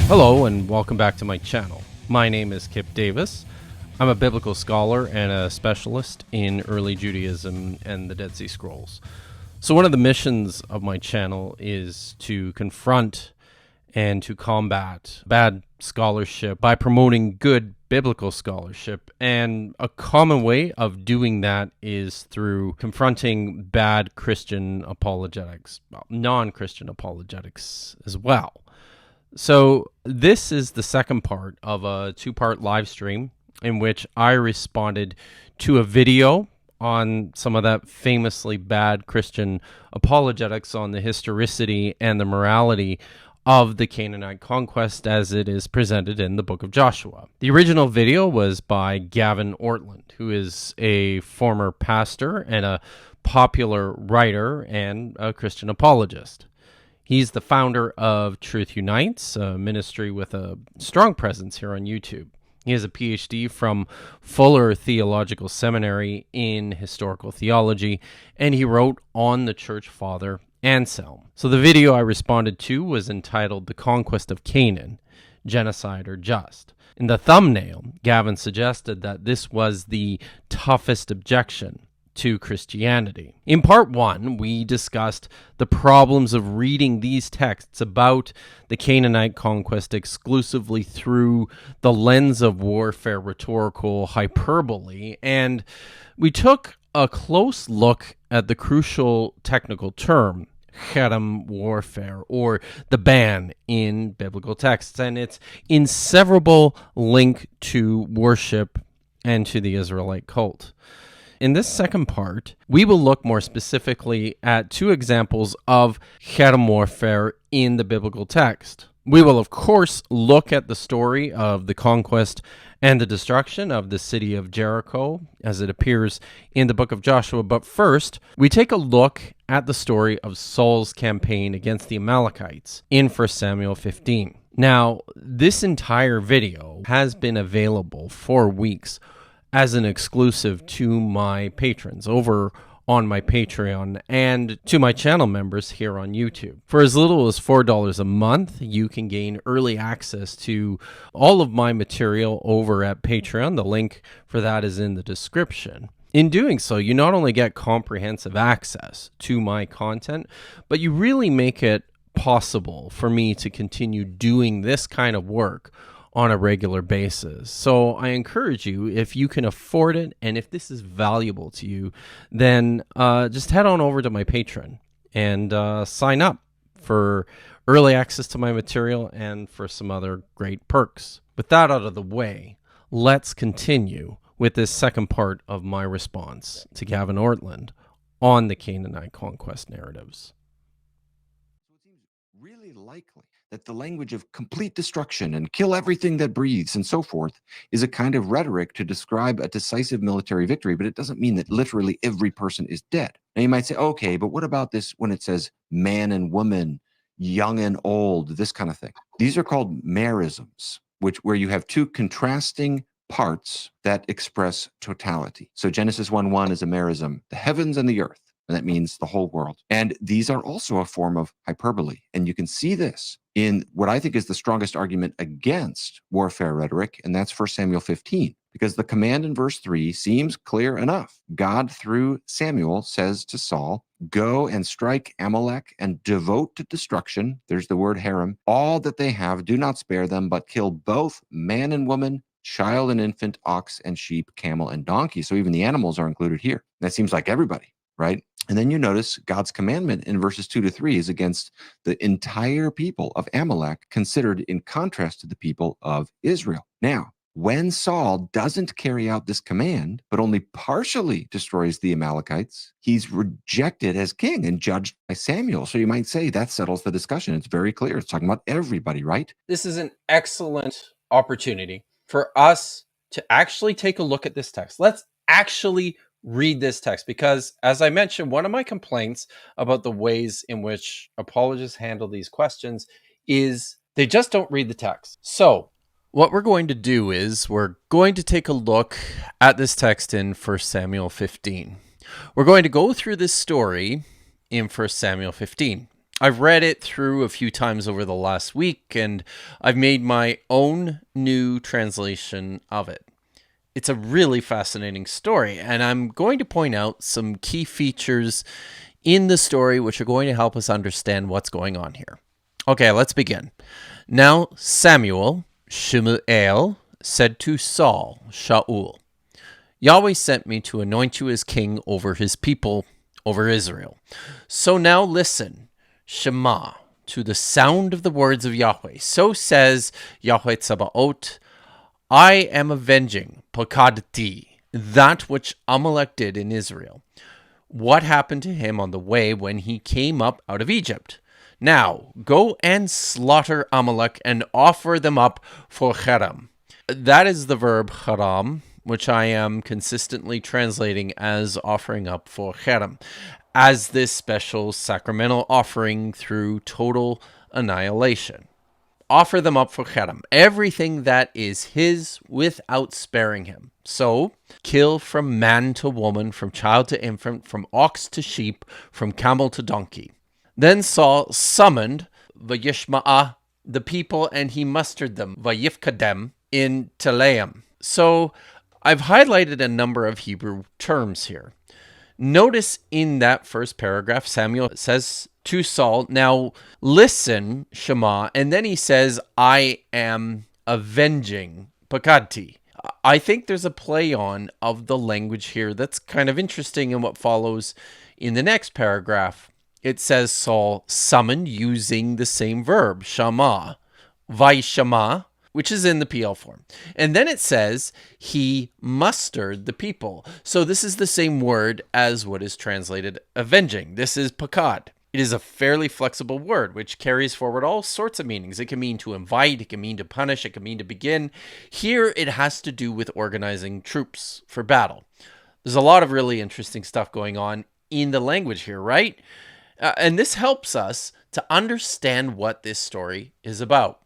Hello and welcome back to my channel. My name is Kip Davis. I'm a biblical scholar and a specialist in early Judaism and the Dead Sea Scrolls. So one of the missions of my channel is to confront and to combat bad scholarship by promoting good biblical scholarship. And a common way of doing that is through confronting bad Christian apologetics, non-Christian apologetics as well. So this is the second part of a two-part live stream in which I responded to a video on some of that famously bad Christian apologetics on the historicity and the morality of the Canaanite conquest as it is presented in the book of Joshua. The original video was by Gavin Ortlund, who is a former pastor and a popular writer and a Christian apologist. He's the founder of Truth Unites, a ministry with a strong presence here on YouTube. He has a PhD from Fuller Theological Seminary in historical theology, and he wrote on the church father Anselm. So the video I responded to was entitled The Conquest of Canaan, Genocide or Just. In the thumbnail, Gavin suggested that this was the toughest objection to Christianity. In part one, we discussed the problems of reading these texts about the Canaanite conquest exclusively through the lens of warfare, rhetorical hyperbole, and we took a close look at the crucial technical term, cherem warfare, or the ban in biblical texts, and its inseparable link to worship and to the Israelite cult. In this second part, we will look more specifically at two examples of cherem warfare in the biblical text. We will, of course, look at the story of the conquest and the destruction of the city of Jericho as it appears in the book of Joshua. But first, we take a look at the story of Saul's campaign against the Amalekites in 1 Samuel 15. Now, this entire video has been available for weeks as an exclusive to my patrons over on my Patreon and to my channel members here on YouTube. For as little as $4 a month, you can gain early access to all of my material over at Patreon. The link for that is in the description. In doing so, you not only get comprehensive access to my content, but you really make it possible for me to continue doing this kind of work on a regular basis. So I encourage you, if you can afford it and if this is valuable to you, then just head on over to my Patreon and sign up for early access to my material and for some other great perks. With that out of the way, let's continue with this second part of my response to Gavin Ortlund on the Canaanite conquest narratives. It seems really likely that the language of complete destruction and kill everything that breathes and so forth is a kind of rhetoric to describe a decisive military victory, but it doesn't mean that literally every person is dead. Now you might say, okay, but what about this when it says man and woman, young and old, this kind of thing? These are called merisms, where you have two contrasting parts that express totality. So Genesis 1:1 is a merism, the heavens and the earth. And that means the whole world. And these are also a form of hyperbole. And you can see this in what I think is the strongest argument against warfare rhetoric, and that's 1 Samuel 15, because the command in verse 3 seems clear enough. God, through Samuel, says to Saul, go and strike Amalek and devote to destruction, there's the word cherem, all that they have, do not spare them, but kill both man and woman, child and infant, ox and sheep, camel and donkey. So even the animals are included here. That seems like everybody, right? And then you notice God's commandment in verses 2-3 is against the entire people of Amalek, considered in contrast to the people of Israel. Now, when Saul doesn't carry out this command, but only partially destroys the Amalekites, he's rejected as king and judged by Samuel. So you might say that settles the discussion. It's very clear. It's talking about everybody, right? This is an excellent opportunity for us to actually take a look at this text. Let's actually read this text, because as I mentioned, one of my complaints about the ways in which apologists handle these questions is they just don't read the text. So what we're going to do is we're going to take a look at this text in 1 Samuel 15. We're going to go through this story in 1 Samuel 15. I've read it through a few times over the last week, and I've made my own new translation of it. It's a really fascinating story, and I'm going to point out some key features in the story which are going to help us understand what's going on here. Okay, let's begin. Now Samuel, Shemuel, said to Saul, Shaul, Yahweh sent me to anoint you as king over his people, over Israel. So now listen, Shema, to the sound of the words of Yahweh. So says Yahweh Tsabaoth, I am avenging, Pakadti, that which Amalek did in Israel. What happened to him on the way when he came up out of Egypt? Now, go and slaughter Amalek and offer them up for cherem. That is the verb charam, which I am consistently translating as offering up for cherem, as this special sacramental offering through total annihilation. Offer them up for cherem, everything that is his without sparing him. So, kill from man to woman, from child to infant, from ox to sheep, from camel to donkey. Then Saul summoned Vayishma'ah, the people, and he mustered them, Vayifkadem, in Telaim. So I've highlighted a number of Hebrew terms here. Notice in that first paragraph, Samuel says to Saul, now listen, Shema, and then he says, I am avenging Pakadti. I think there's a play on of the language here that's kind of interesting in what follows in the next paragraph. It says Saul summoned using the same verb, shama, vaishama, which is in the PL form. And then it says he mustered the people. So this is the same word as what is translated avenging. This is pakad. It is a fairly flexible word, which carries forward all sorts of meanings. It can mean to invite, it can mean to punish, it can mean to begin. Here it has to do with organizing troops for battle. There's a lot of really interesting stuff going on in the language here, right? And this helps us to understand what this story is about.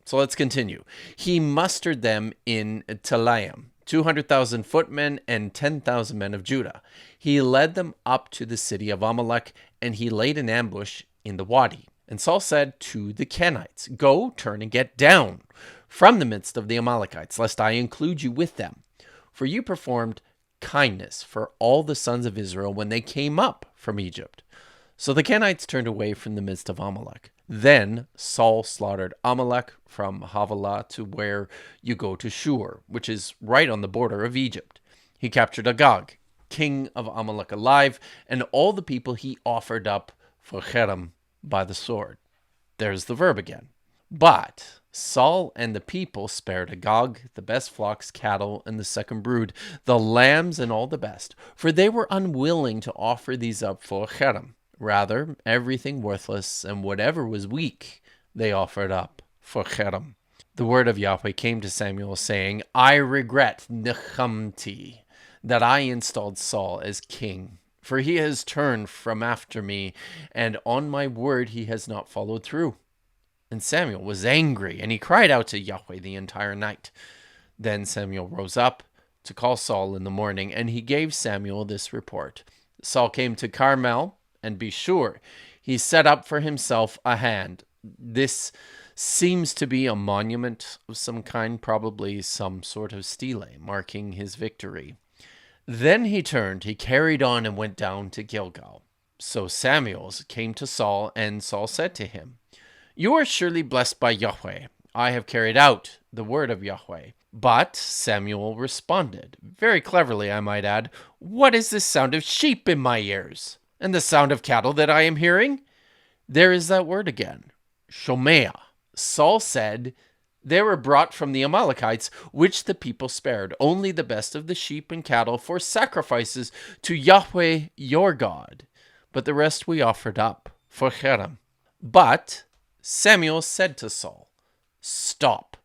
So let's continue. He mustered them in Telaim, 200,000 footmen and 10,000 men of Judah. He led them up to the city of Amalek, and he laid an ambush in the wadi. And Saul said to the Kenites, go, turn and get down from the midst of the Amalekites, lest I include you with them. For you performed kindness for all the sons of Israel when they came up from Egypt. So the Kenites turned away from the midst of Amalek. Then Saul slaughtered Amalek from Havilah to where you go to Shur, which is right on the border of Egypt. He captured Agag, king of Amalek, alive, and all the people he offered up for cherem by the sword. There's the verb again. But Saul and the people spared Agag, the best flocks, cattle, and the second brood, the lambs and all the best, for they were unwilling to offer these up for cherem. Rather, everything worthless and whatever was weak, they offered up for cherem. The word of Yahweh came to Samuel, saying, I regret nechamti, that I installed Saul as king, for he has turned from after me, and on my word he has not followed through. And Samuel was angry, and he cried out to Yahweh the entire night. Then Samuel rose up to call Saul in the morning, and he gave Samuel this report. Saul came to Carmel, and be sure, he set up for himself a hand. This seems to be a monument of some kind, probably some sort of stele, marking his victory. Then he turned, he carried on and went down to Gilgal. So Samuel came to Saul, and Saul said to him, you are surely blessed by Yahweh. I have carried out the word of Yahweh. But Samuel responded, very cleverly I might add, what is this sound of sheep in my ears? And the sound of cattle that I am hearing? There is that word again, shomea. Saul said, they were brought from the Amalekites, which the people spared, only the best of the sheep and cattle for sacrifices to Yahweh your God. But the rest we offered up for cherem. But Samuel said to Saul, stop.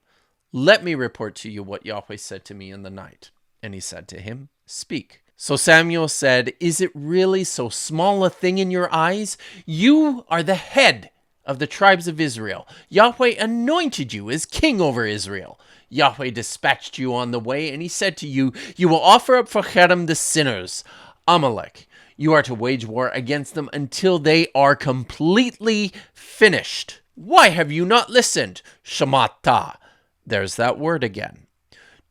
Let me report to you what Yahweh said to me in the night. And he said to him, speak. So Samuel said, is it really so small a thing in your eyes? You are the head of the tribes of Israel. Yahweh anointed you as king over Israel. Yahweh dispatched you on the way, and he said to you, you will offer up for cherem the sinners, Amalek, You are to wage war against them until they are completely finished. Why have you not listened? Shamata. There's that word again.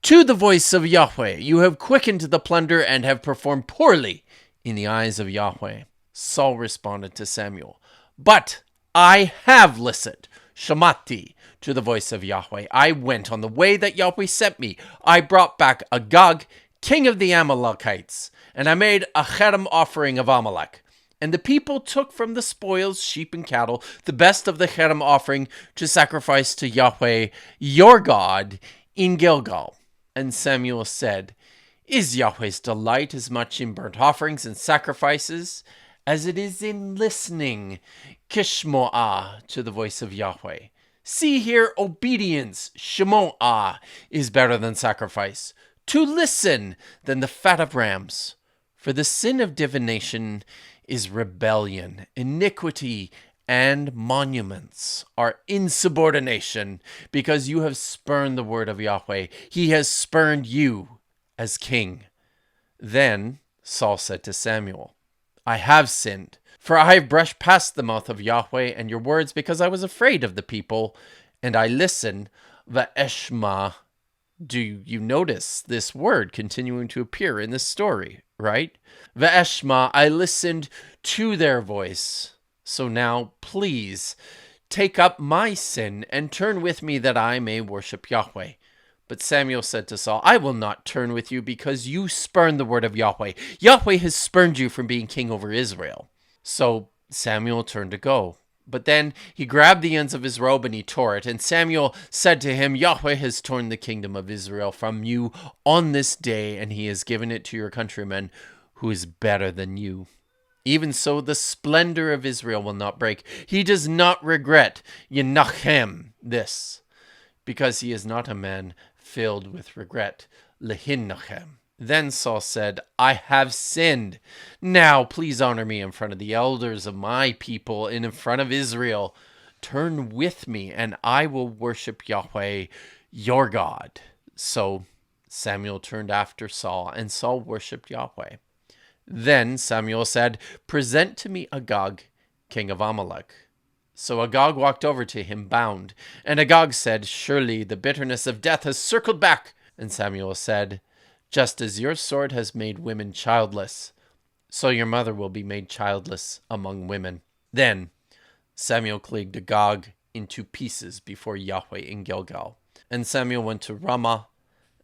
To the voice of Yahweh, you have quickened the plunder and have performed poorly in the eyes of Yahweh. Saul responded to Samuel, but I have listened. Shamati, to the voice of Yahweh. I went on the way that Yahweh sent me. I brought back Agag, king of the Amalekites, and I made a cherem offering of Amalek. And the people took from the spoils, sheep and cattle, the best of the cherem offering to sacrifice to Yahweh, your God, in Gilgal. And Samuel said, is Yahweh's delight as much in burnt offerings and sacrifices as it is in listening? Kishmoah, to the voice of Yahweh. See here, obedience, Shemoah, is better than sacrifice. To listen than the fat of rams. For the sin of divination is rebellion, iniquity, and monuments are insubordination, because you have spurned the word of Yahweh. He has spurned you as king. Then Saul said to Samuel, I have sinned, for I have brushed past the mouth of Yahweh and your words because I was afraid of the people, and I listen, va'eshma. Do you notice this word continuing to appear in this story, right? Va'eshma, I listened to their voice. So now, please, take up my sin and turn with me that I may worship Yahweh. But Samuel said to Saul, I will not turn with you because you spurned the word of Yahweh. Yahweh has spurned you from being king over Israel. So Samuel turned to go. But then he grabbed the ends of his robe and he tore it. And Samuel said to him, Yahweh has torn the kingdom of Israel from you on this day, and he has given it to your countryman who is better than you. Even so, the splendor of Israel will not break. He does not regret Yenachem this, because he is not a man filled with regret. Lehinnachem. Then Saul said, I have sinned. Now please honor me in front of the elders of my people and in front of Israel. Turn with me, and I will worship Yahweh, your God. So Samuel turned after Saul, and Saul worshipped Yahweh. Then Samuel said, present to me Agag, king of Amalek. So Agag walked over to him bound. And Agag said, surely the bitterness of death has circled back. And Samuel said, just as your sword has made women childless, so your mother will be made childless among women. Then Samuel cleaved Agag into pieces before Yahweh in Gilgal. And Samuel went to Ramah,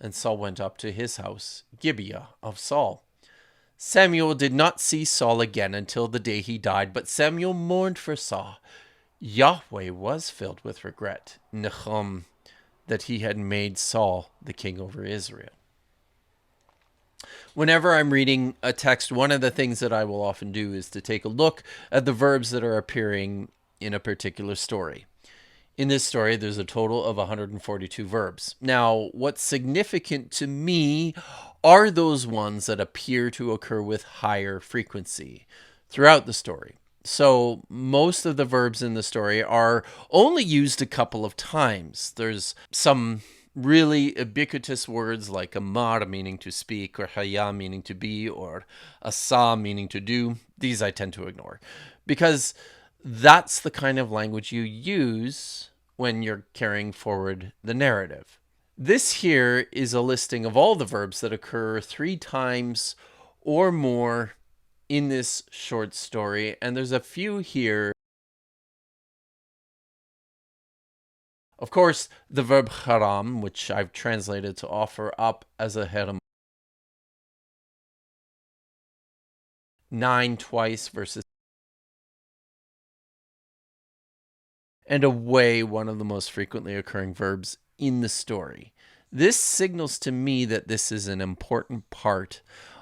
and Saul went up to his house, Gibeah of Saul. Samuel did not see Saul again until the day he died, but Samuel mourned for Saul. Yahweh was filled with regret, Nechom, that he had made Saul the king over Israel. Whenever I'm reading a text, one of the things that I will often do is to take a look at the verbs that are appearing in a particular story. In this story, there's a total of 142 verbs. Now, what's significant to me are those ones that appear to occur with higher frequency throughout the story. So most of the verbs in the story are only used a couple of times. There's some really ubiquitous words like amar, meaning to speak, or haya, meaning to be, or asa, meaning to do. These I tend to ignore because that's the kind of language you use when you're carrying forward the narrative. This here is a listing of all the verbs that occur 3 times or more in this short story, and there's a few here. Of course, the verb haram, which I've translated to offer up as a herem, 9 twice versus and away, one of the most frequently occurring verbs in the story. This signals to me that this is an important part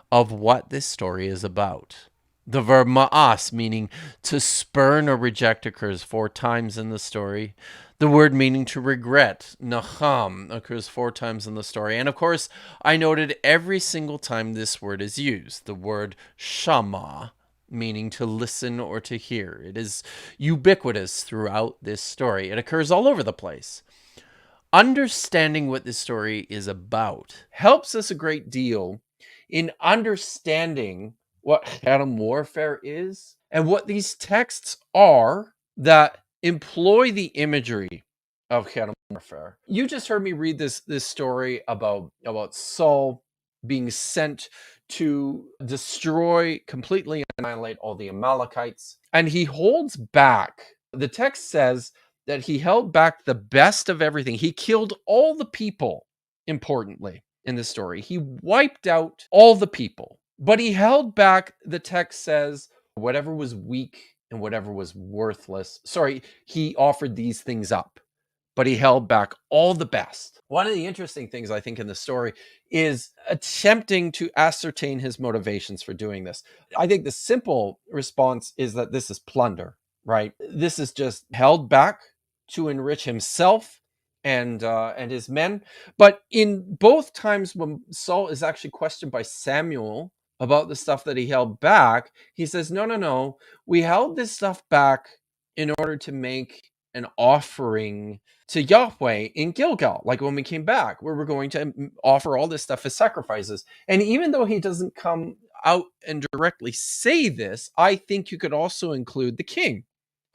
of what this story is about. The verb ma'as, meaning to spurn or reject, occurs 4 times in the story. The word meaning to regret, nacham, occurs 4 times in the story. And of course, I noted every single time this word is used, the word shama, meaning to listen or to hear. It is ubiquitous throughout this story. It occurs all over the place. Understanding what this story is about helps us a great deal in understanding what Cherem warfare is and what these texts are that employ the imagery of Cherem warfare. You just heard me read this story about Saul being sent to destroy, completely annihilate all the Amalekites, and he holds back. The text says that he held back the best of everything. He killed all the people, importantly, in the story. He wiped out all the people, but he held back, the text says, whatever was weak and whatever was worthless. Sorry, he offered these things up, but he held back all the best. One of the interesting things I think in the story is attempting to ascertain his motivations for doing this. I think the simple response is that this is plunder, right? This is just held back to enrich himself and his men. But in both times when Saul is actually questioned by Samuel about the stuff that he held back, he says, no, we held this stuff back in order to make an offering to Yahweh in Gilgal, like when we came back, where we're going to offer all this stuff as sacrifices. And even though he doesn't come out and directly say this, I think you could also include the king,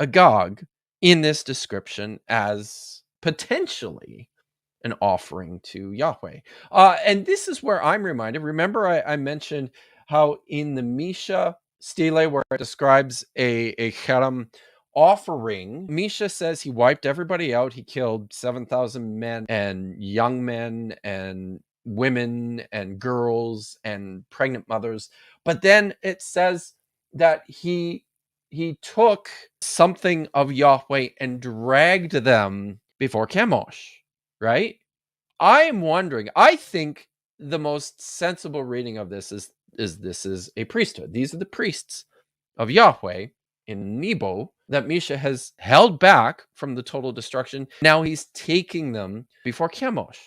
Agag, in this description as potentially an offering to Yahweh. And this is where I'm reminded. Remember, I mentioned how in the Misha stele, where it describes a Cherem offering, Misha says he wiped everybody out. He killed 7,000 men and young men and women and girls and pregnant mothers. But then it says that he took something of Yahweh and dragged them before Chemosh, right? I am wondering, I think the most sensible reading of this is this is a priesthood. These are the priests of Yahweh in Nebo that Misha has held back from the total destruction. Now he's taking them before Chemosh.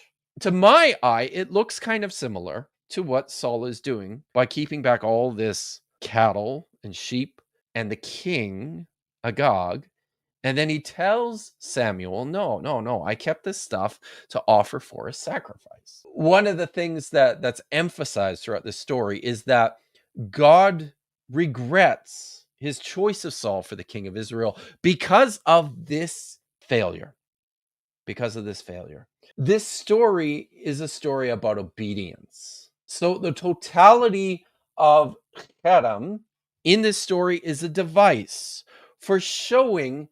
To my eye, it looks kind of similar to what Saul is doing by keeping back all this cattle and sheep and the king, Agag. And then he tells Samuel, no, I kept this stuff to offer for a sacrifice. One of the things that's emphasized throughout this story is that God regrets his choice of Saul for the king of Israel because of this failure. Because of this failure. This story is a story about obedience. So the totality of Cherem in this story is a device for showing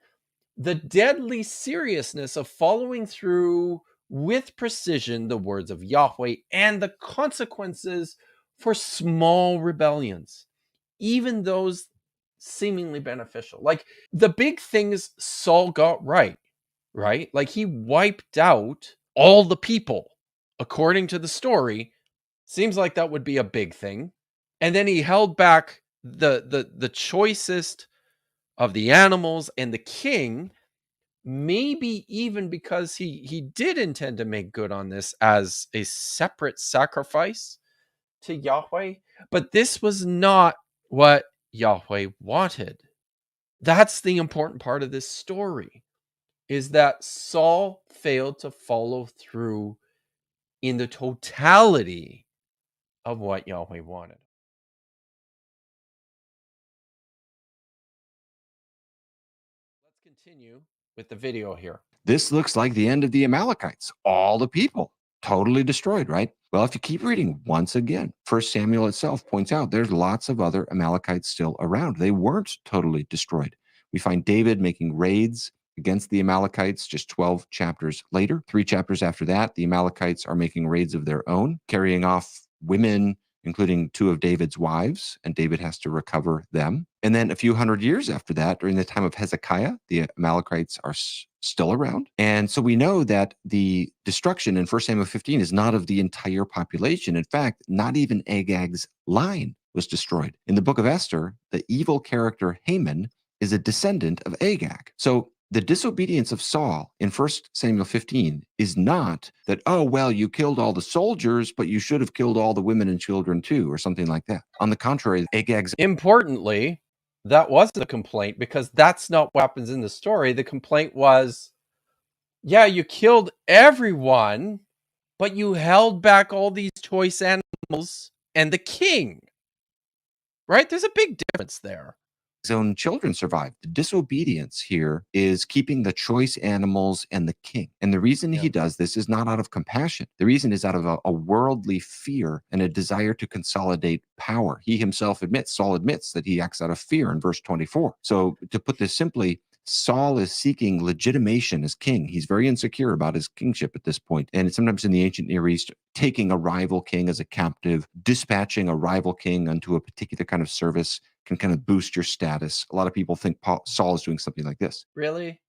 the deadly seriousness of following through with precision the words of Yahweh and the consequences for small rebellions, even those seemingly beneficial. Like the big things Saul got right? Like he wiped out all the people, according to the story. Seems like that would be a big thing. And then he held back the choicest of the animals and the king, maybe even because he did intend to make good on this as a separate sacrifice to Yahweh. But this was not what Yahweh wanted. That's the important part of this story, is that Saul failed to follow through in the totality of what Yahweh wanted. Let's continue with the video here. This looks like the end of the Amalekites. All the people totally destroyed, right? Well, if you keep reading, once again, First Samuel itself points out there's lots of other Amalekites still around. They weren't totally destroyed. We find David making raids against the Amalekites just 12 chapters later. 3 chapters after that, the Amalekites are making raids of their own, carrying off women, including 2 of David's wives, and David has to recover them. And then a few hundred years after that, during the time of Hezekiah, the Amalekites are still around. And so we know that the destruction in 1 Samuel 15 is not of the entire population. In fact, not even Agag's line was destroyed. In the book of Esther, the evil character Haman is a descendant of Agag. So the disobedience of Saul in 1 Samuel 15 is not that, oh, well, you killed all the soldiers, but you should have killed all the women and children too, or something like that. On the contrary, Agag's... Importantly, that wasn't a complaint, because that's not what happens in the story. The complaint was, yeah, you killed everyone, but you held back all these choice animals and the king. right? There's a big difference there. His own children survived. The disobedience here is keeping the choice animals and the king. And the reason he does this is not out of compassion. The reason is out of a worldly fear and a desire to consolidate power. He himself admits, Saul admits that he acts out of fear in verse 24. So to put this simply, Saul is seeking legitimation as king. He's very insecure about his kingship at this point. And sometimes in the ancient Near East, taking a rival king as a captive, dispatching a rival king unto a particular kind of service can kind of boost your status. A lot of people think Saul is doing something like this. Really?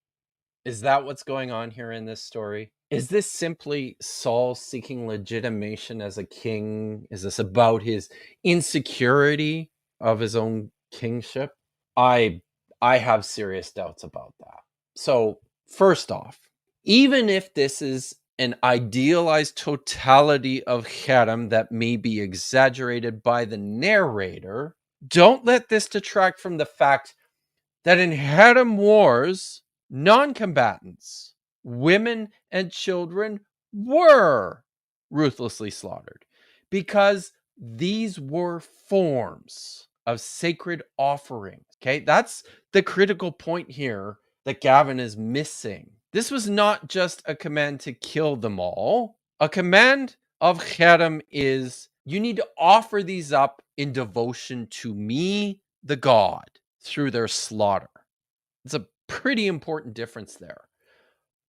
Is that what's going on here in this story? Is this simply Saul seeking legitimation as a king? Is this about his insecurity of his own kingship? I have serious doubts about that. So, first off, even if this is an idealized totality of Cherem that may be exaggerated by the narrator, don't let this detract from the fact that in Cherem wars, non-combatants, women and children were ruthlessly slaughtered because these were forms of sacred offerings. Okay, that's the critical point here that Gavin is missing. This was not just a command to kill them all. A command of Cherem is you need to offer these up in devotion to me, the God, through their slaughter. It's a pretty important difference there.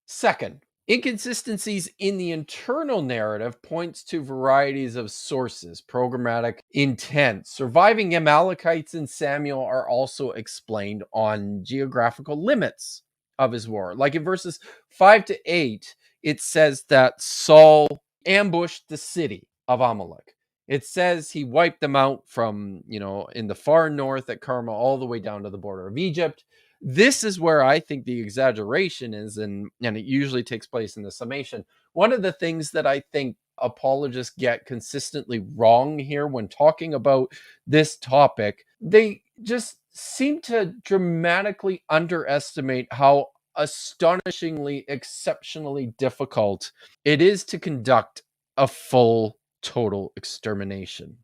Second, inconsistencies in the internal narrative points to varieties of sources, programmatic intent. Surviving Amalekites in Samuel are also explained on geographical limits of his war. Like in verses 5 to 8, it says that Saul ambushed the city of Amalek. It says he wiped them out from, in the far north at Carmel all the way down to the border of Egypt. This is where I think the exaggeration is, and it usually takes place in the summation. One of the things that I think apologists get consistently wrong here when talking about this topic, they just seem to dramatically underestimate how astonishingly, exceptionally difficult it is to conduct a full, total extermination.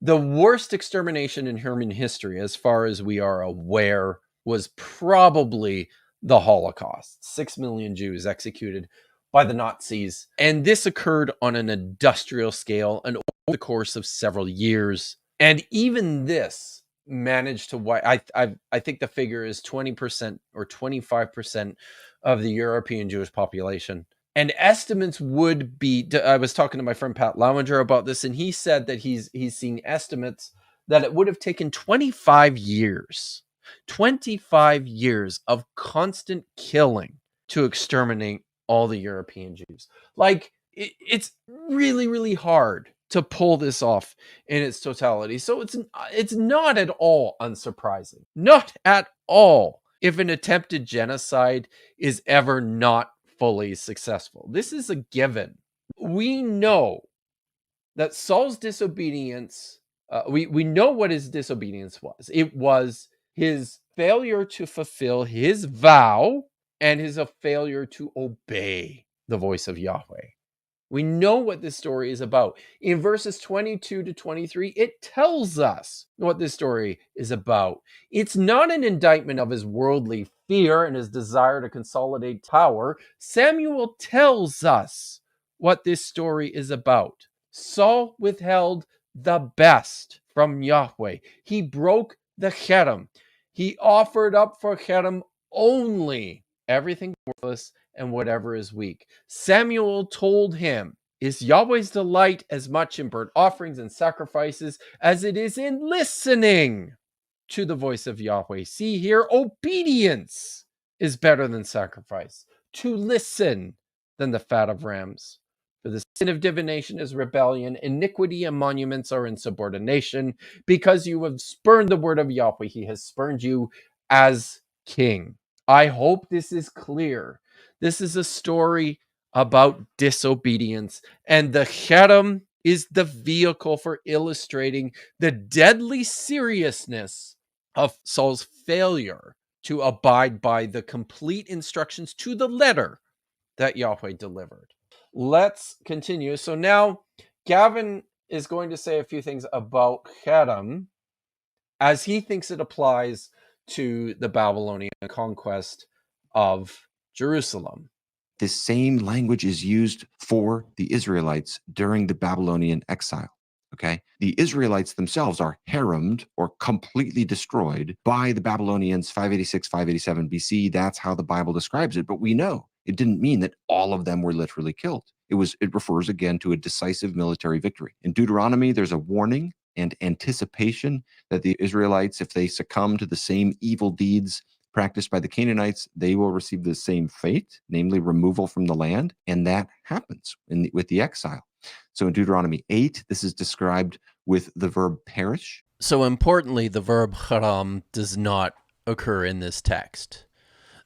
The worst extermination in human history, as far as we are aware, was probably the Holocaust. 6 million Jews executed by the Nazis. And this occurred on an industrial scale and over the course of several years. And even this managed to wipe, I think the figure is 20% or 25% of the European Jewish population. And estimates would be, I was talking to my friend Pat Lowinger about this, and he said that he's seen estimates that it would have taken 25 years of constant killing to exterminate all the European Jews. Like, it's really, really hard to pull this off in its totality. So it's not at all unsurprising. Not at all if an attempted genocide is ever not fully successful. This is a given. We know that Saul's disobedience, we know what his disobedience was. It was his failure to fulfill his vow and his failure to obey the voice of Yahweh. We know what this story is about. In verses 22 to 23, it tells us what this story is about. It's not an indictment of his worldly fear and his desire to consolidate power. Samuel tells us what this story is about. Saul withheld the best from Yahweh. He broke the Cherem. He offered up for Cherem only everything worthless and whatever is weak. Samuel told him, is Yahweh's delight as much in burnt offerings and sacrifices as it is in listening to the voice of Yahweh? See here, obedience is better than sacrifice. To listen than the fat of rams. For the sin of divination is rebellion. Iniquity and monuments are insubordination. Because you have spurned the word of Yahweh, he has spurned you as king. I hope this is clear. This is a story about disobedience, and the Cherem is the vehicle for illustrating the deadly seriousness of Saul's failure to abide by the complete instructions to the letter that Yahweh delivered. Let's continue. So now Gavin is going to say a few things about Cherem, as he thinks it applies to the Babylonian conquest of Jerusalem. This same language is used for the Israelites during the Babylonian exile. Okay. The Israelites themselves are haremed or completely destroyed by the Babylonians 586, 587 BC. That's how the Bible describes it. But we know it didn't mean that all of them were literally killed. It refers again to a decisive military victory. In Deuteronomy, there's a warning and anticipation that the Israelites, if they succumb to the same evil deeds practiced by the Canaanites, they will receive the same fate, namely removal from the land. And that happens with the exile. So in Deuteronomy 8, this is described with the verb perish. So importantly, the verb haram does not occur in this text.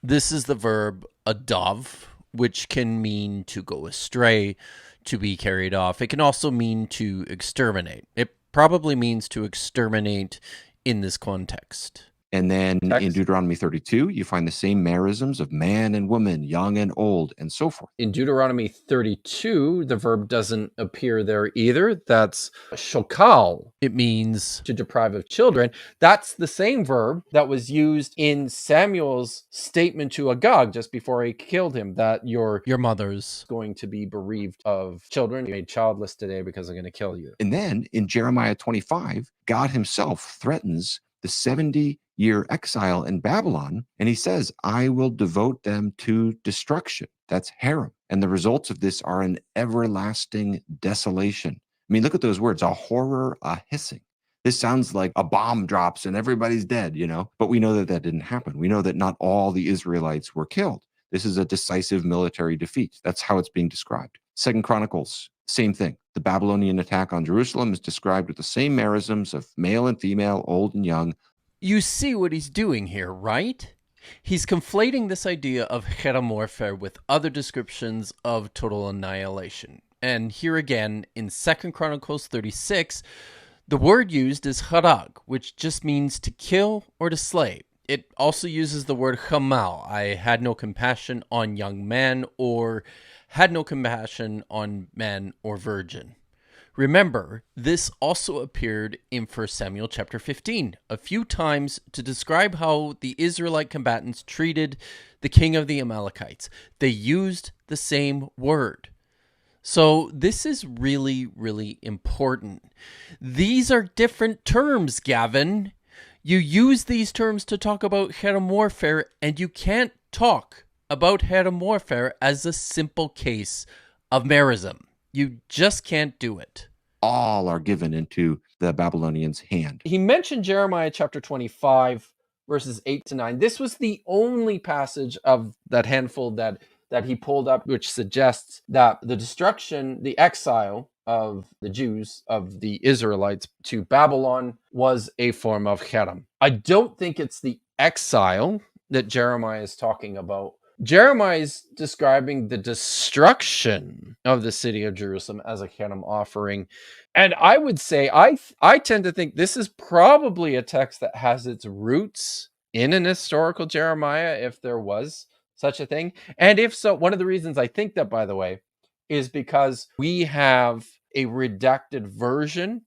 This is the verb adav, which can mean to go astray, to be carried off. It can also mean to exterminate. It probably means to exterminate in this context. And then in Deuteronomy 32, you find the same merisms of man and woman, young and old, and so forth. In Deuteronomy 32, the verb doesn't appear there either. That's shokal. It means to deprive of children. That's the same verb that was used in Samuel's statement to Agag just before he killed him, that your mother's going to be bereaved of children. You made childless today because I'm going to kill you. And then in Jeremiah 25, God himself threatens the 70-year exile in Babylon, and he says, I will devote them to destruction. That's harem. And the results of this are an everlasting desolation. I mean, look at those words, a horror, a hissing. This sounds like a bomb drops and everybody's dead, but we know that that didn't happen. We know that not all the Israelites were killed. This is a decisive military defeat. That's how it's being described. 2 Chronicles, same thing. The Babylonian attack on Jerusalem is described with the same merisms of male and female, old and young. You see what he's doing here, right? He's conflating this idea of harem warfare with other descriptions of total annihilation. And here again, in 2 Chronicles 36, the word used is harag, which just means to kill or to slay. It also uses the word hamal, I had no compassion on young man, or had no compassion on man or virgin. Remember, this also appeared in 1 Samuel chapter 15 a few times to describe how the Israelite combatants treated the king of the Amalekites. They used the same word. So this is really, really important. These are different terms, Gavin. You use these terms to talk about harem warfare, and you can't talk about harem warfare as a simple case of merism. You just can't do it. All are given into the Babylonians' hand. He mentioned Jeremiah chapter 25, verses 8 to 9. This was the only passage of that handful that he pulled up, which suggests that the destruction, the exile of the Jews, of the Israelites to Babylon, was a form of harem. I don't think it's the exile that Jeremiah is talking about. Jeremiah is describing the destruction of the city of Jerusalem as a harem offering. And I would say, I tend to think this is probably a text that has its roots in an historical Jeremiah, if there was such a thing. And if so, one of the reasons I think that, by the way, is because we have a redacted version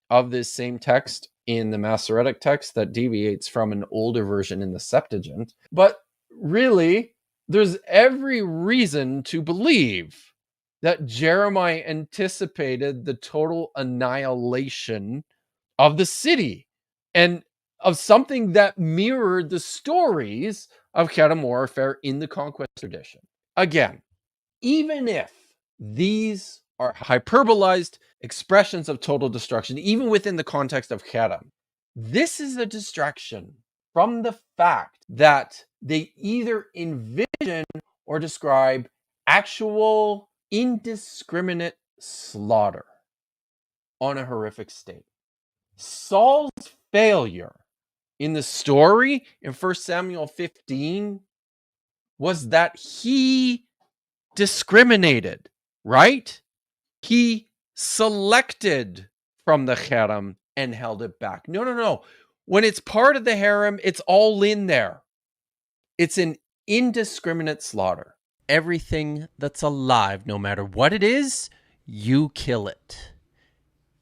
of this same text in the Masoretic text that deviates from an older version in the Septuagint. But really, there's every reason to believe that Jeremiah anticipated the total annihilation of the city and of something that mirrored the stories of harem warfare in the conquest tradition. Again, even if these are hyperbolized expressions of total destruction, even within the context of harem, this is a distraction from the fact that they either envision or describe actual indiscriminate slaughter on a horrific state. Saul's failure in the story in 1 Samuel 15 was that he discriminated, right? He selected from the harem and held it back. No. When it's part of the harem, it's all in there. It's an indiscriminate slaughter. Everything that's alive, no matter what it is, you kill it.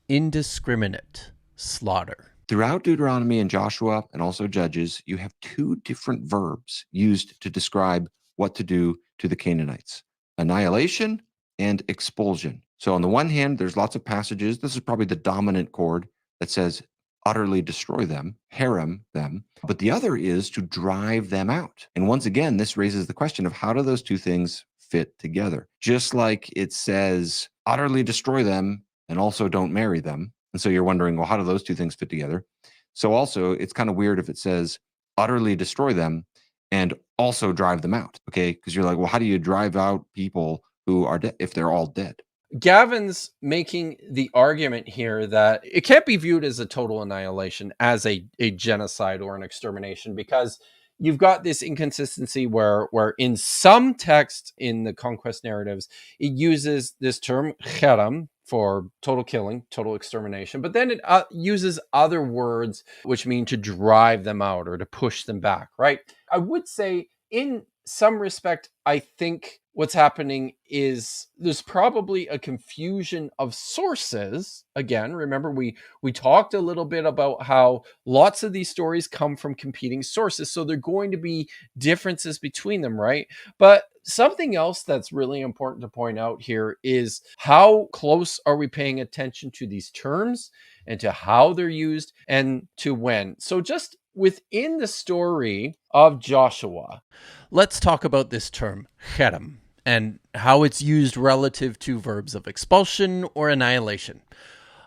Indiscriminate slaughter. Throughout Deuteronomy and Joshua and also Judges, you have two different verbs used to describe what to do to the Canaanites: annihilation and expulsion. So on the one hand, there's lots of passages. This is probably the dominant chord that says utterly destroy them, harem them. But the other is to drive them out. And once again, this raises the question of how do those two things fit together? Just like it says utterly destroy them and also don't marry them. And so you're wondering, well, how do those two things fit together? So also, it's kind of weird if it says utterly destroy them and also drive them out, okay? Because you're like, well, how do you drive out people who are dead if they're all dead? Gavin's making the argument here that it can't be viewed as a total annihilation, as a genocide or an extermination, because you've got this inconsistency where in some texts in the conquest narratives, it uses this term cherem for total killing, total extermination, but then it uses other words which mean to drive them out or to push them back, right? I would say in some respect, I think what's happening is there's probably a confusion of sources. Again, remember we talked a little bit about how lots of these stories come from competing sources, so they're going to be differences between them, right? But something else that's really important to point out here is how close are we paying attention to these terms and to how they're used and to when. So just within the story of Joshua, let's talk about this term, cherem, and how it's used relative to verbs of expulsion or annihilation.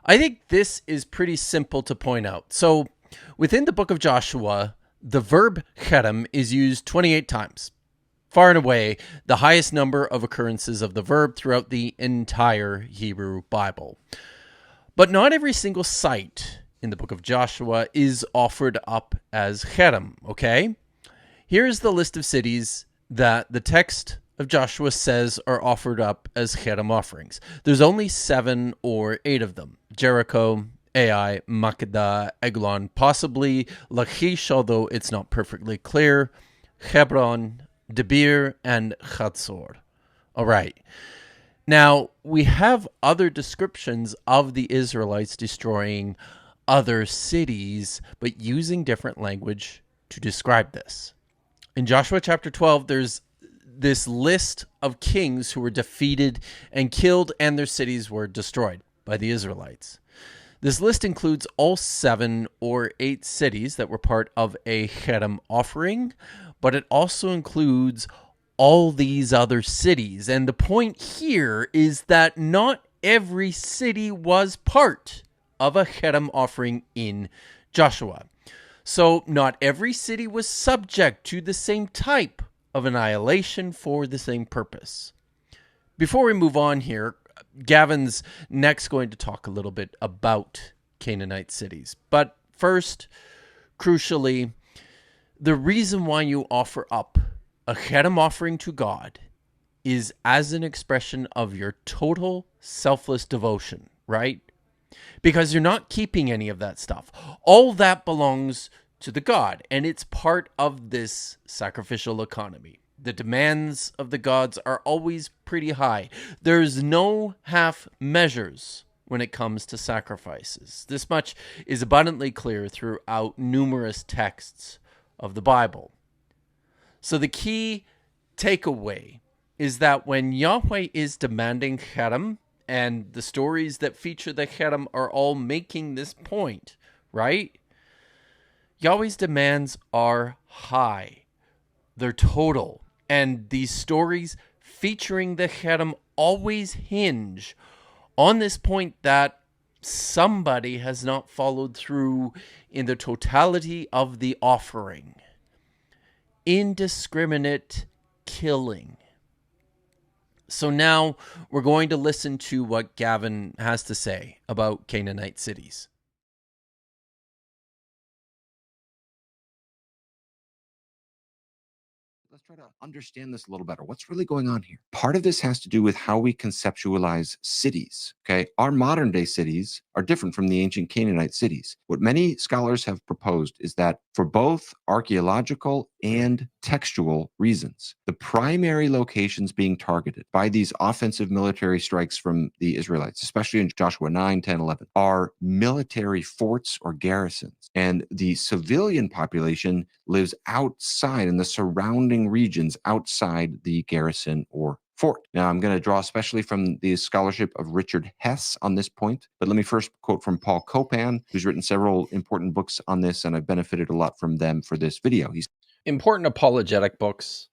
I think this is pretty simple to point out. So within the book of Joshua, the verb cherem is used 28 times, far and away the highest number of occurrences of the verb throughout the entire Hebrew Bible. But not every single site in the book of Joshua is offered up as cherem, okay? Here's the list of cities that the text of Joshua says are offered up as cherem offerings. There's only 7 or 8 of them: Jericho, Ai, Makkedah, Eglon, possibly Lachish, although it's not perfectly clear, Hebron, Debir, and Chatzor. All right. Now, we have other descriptions of the Israelites destroying other cities, but using different language to describe this. In Joshua chapter 12, there's this list of kings who were defeated and killed, and their cities were destroyed by the Israelites. This list includes all 7 or 8 cities that were part of a cherem offering, but it also includes all these other cities. And the point here is that not every city was part of a cherem offering in Joshua. So not every city was subject to the same type of annihilation for the same purpose. Before we move on here, Gavin's next going to talk a little bit about Canaanite cities. But first, crucially, the reason why you offer up a cherem offering to God is as an expression of your total selfless devotion, right? Because you're not keeping any of that stuff. All that belongs to the God, and it's part of this sacrificial economy. The demands of the gods are always pretty high. There's no half measures when it comes to sacrifices. This much is abundantly clear throughout numerous texts of the Bible. So the key takeaway is that when Yahweh is demanding cherem, and the stories that feature the cherem are all making this point, right? Yahweh's demands are high. They're total. And these stories featuring the cherem always hinge on this point that somebody has not followed through in the totality of the offering. Indiscriminate killing. So now we're going to listen to what Gavin has to say about Canaanite cities. Let's try to understand this a little better. What's really going on here? Part of this has to do with how we conceptualize cities. Okay. Our modern day cities are different from the ancient Canaanite cities. What many scholars have proposed is that for both archaeological and textual reasons. The primary locations being targeted by these offensive military strikes from the Israelites, especially in Joshua 9, 10, 11, are military forts or garrisons. And the civilian population lives outside in the surrounding regions outside the garrison or fort. Now, I'm going to draw especially from the scholarship of Richard Hess on this point, but let me first quote from Paul Copan, who's written several important books on this, and I've benefited a lot from them for this video. He's Important apologetic books.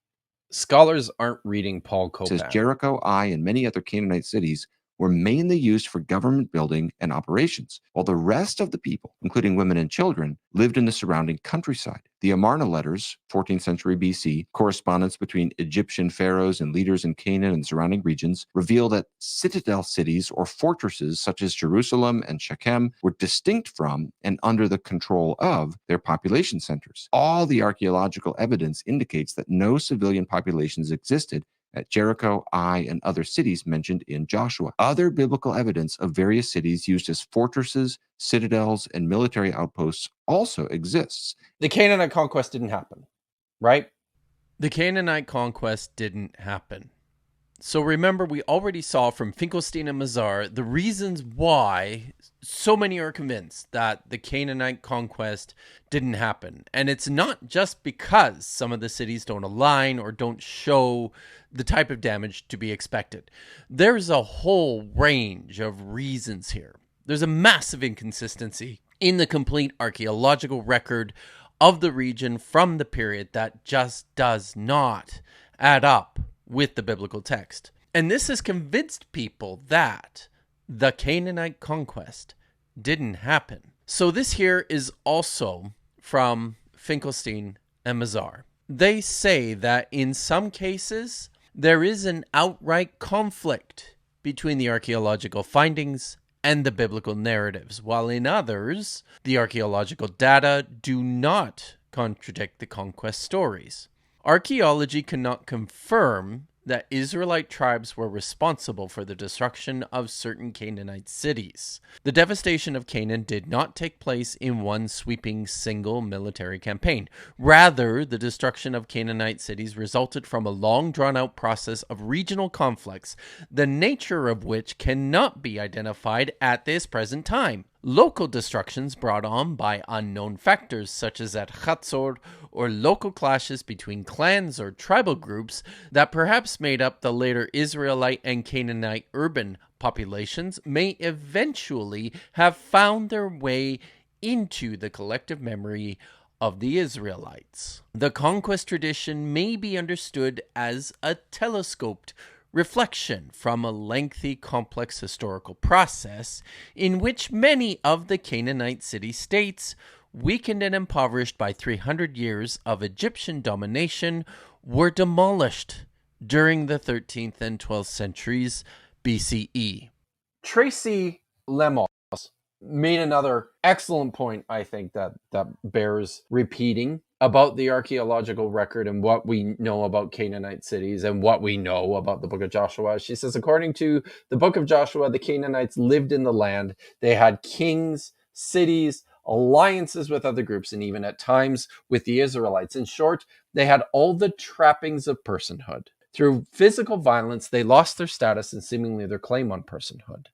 Scholars aren't reading Paul Copan. says Jericho, Ai, and many other Canaanite cities were mainly used for government building and operations, while the rest of the people, including women and children, lived in the surrounding countryside. The Amarna letters, 14th century BC, correspondence between Egyptian pharaohs and leaders in Canaan and surrounding regions, reveal that citadel cities or fortresses such as Jerusalem and Shechem were distinct from and under the control of their population centers. All the archaeological evidence indicates that no civilian populations existed at Jericho, Ai, and other cities mentioned in Joshua. Other biblical evidence of various cities used as fortresses, citadels, and military outposts also exists. The Canaanite conquest didn't happen, right? The Canaanite conquest didn't happen. So remember, we already saw from Finkelstein and Mazar the reasons why so many are convinced that the Canaanite conquest didn't happen. And it's not just because some of the cities don't align or don't show the type of damage to be expected. There's a whole range of reasons here. There's a massive inconsistency in the complete archaeological record of the region from the period that just does not add up with the biblical text. And this has convinced people that the Canaanite conquest didn't happen. So this here is also from Finkelstein and Mazar. They say that in some cases, there is an outright conflict between the archaeological findings and the biblical narratives, while in others, the archaeological data do not contradict the conquest stories. Archaeology cannot confirm that Israelite tribes were responsible for the destruction of certain Canaanite cities. The devastation of Canaan did not take place in one sweeping single military campaign. Rather, the destruction of Canaanite cities resulted from a long drawn-out process of regional conflicts, the nature of which cannot be identified at this present time. Local destructions brought on by unknown factors such as at Chatzor, or local clashes between clans or tribal groups that perhaps made up the later Israelite and Canaanite urban populations, may eventually have found their way into the collective memory of the Israelites. The conquest tradition may be understood as a telescoped reflection from a lengthy, complex historical process in which many of the Canaanite city-states, weakened and impoverished by 300 years of Egyptian domination, were demolished during the 13th and 12th centuries BCE. Tracy Lemos made another excellent point, I think, that bears repeating about the archaeological record and what we know about Canaanite cities and what we know about the book of Joshua. She says, according to the book of Joshua, the Canaanites lived in the land. They had kings, cities, alliances with other groups, and even at times with the Israelites. In short, they had all the trappings of personhood. Through physical violence, they lost their status and seemingly their claim on personhood.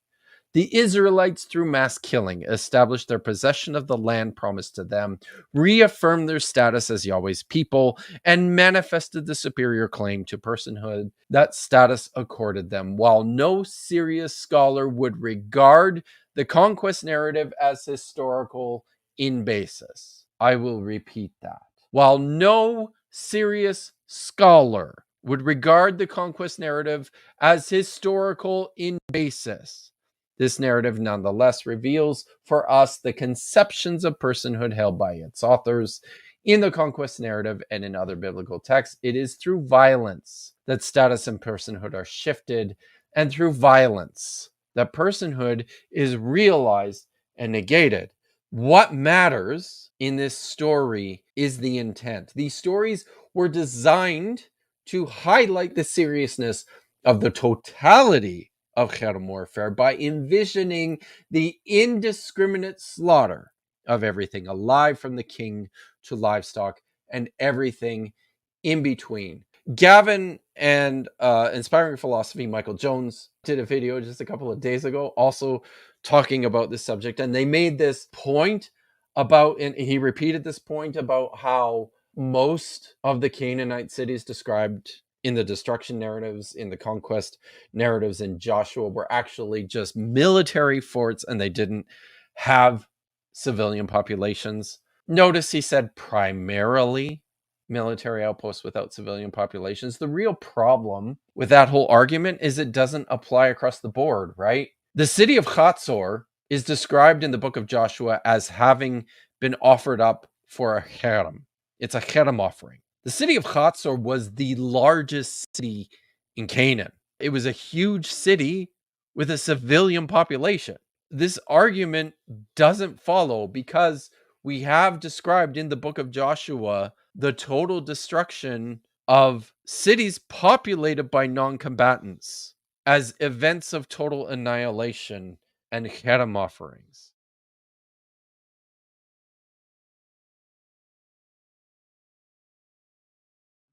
The Israelites, through mass killing, established their possession of the land promised to them, reaffirmed their status as Yahweh's people, and manifested the superior claim to personhood that status accorded them, while no serious scholar would regard the conquest narrative as historical in basis. I will repeat that. While no serious scholar would regard the conquest narrative as historical in basis, this narrative nonetheless reveals for us the conceptions of personhood held by its authors. In the conquest narrative and in other biblical texts, it is through violence that status and personhood are shifted, and through violence that personhood is realized and negated. What matters in this story is the intent. These stories were designed to highlight the seriousness of the totality of cherem warfare by envisioning the indiscriminate slaughter of everything alive, from the king to livestock and everything in between. Gavin and Inspiring Philosophy, Michael Jones, did a video just a couple of days ago also talking about this subject, and they made this point about, and he repeated this point about how most of the Canaanite cities described in the destruction narratives, in the conquest narratives in Joshua, were actually just military forts, and they didn't have civilian populations. Notice he said primarily military outposts without civilian populations. The real problem with that whole argument is it doesn't apply across the board, right? The city of Hatzor is described in the book of Joshua as having been offered up for a cherem. It's a cherem offering. The city of Hatzor was the largest city in Canaan. It was a huge city with a civilian population. This argument doesn't follow because we have described in the book of Joshua the total destruction of cities populated by non-combatants as events of total annihilation and cherem offerings.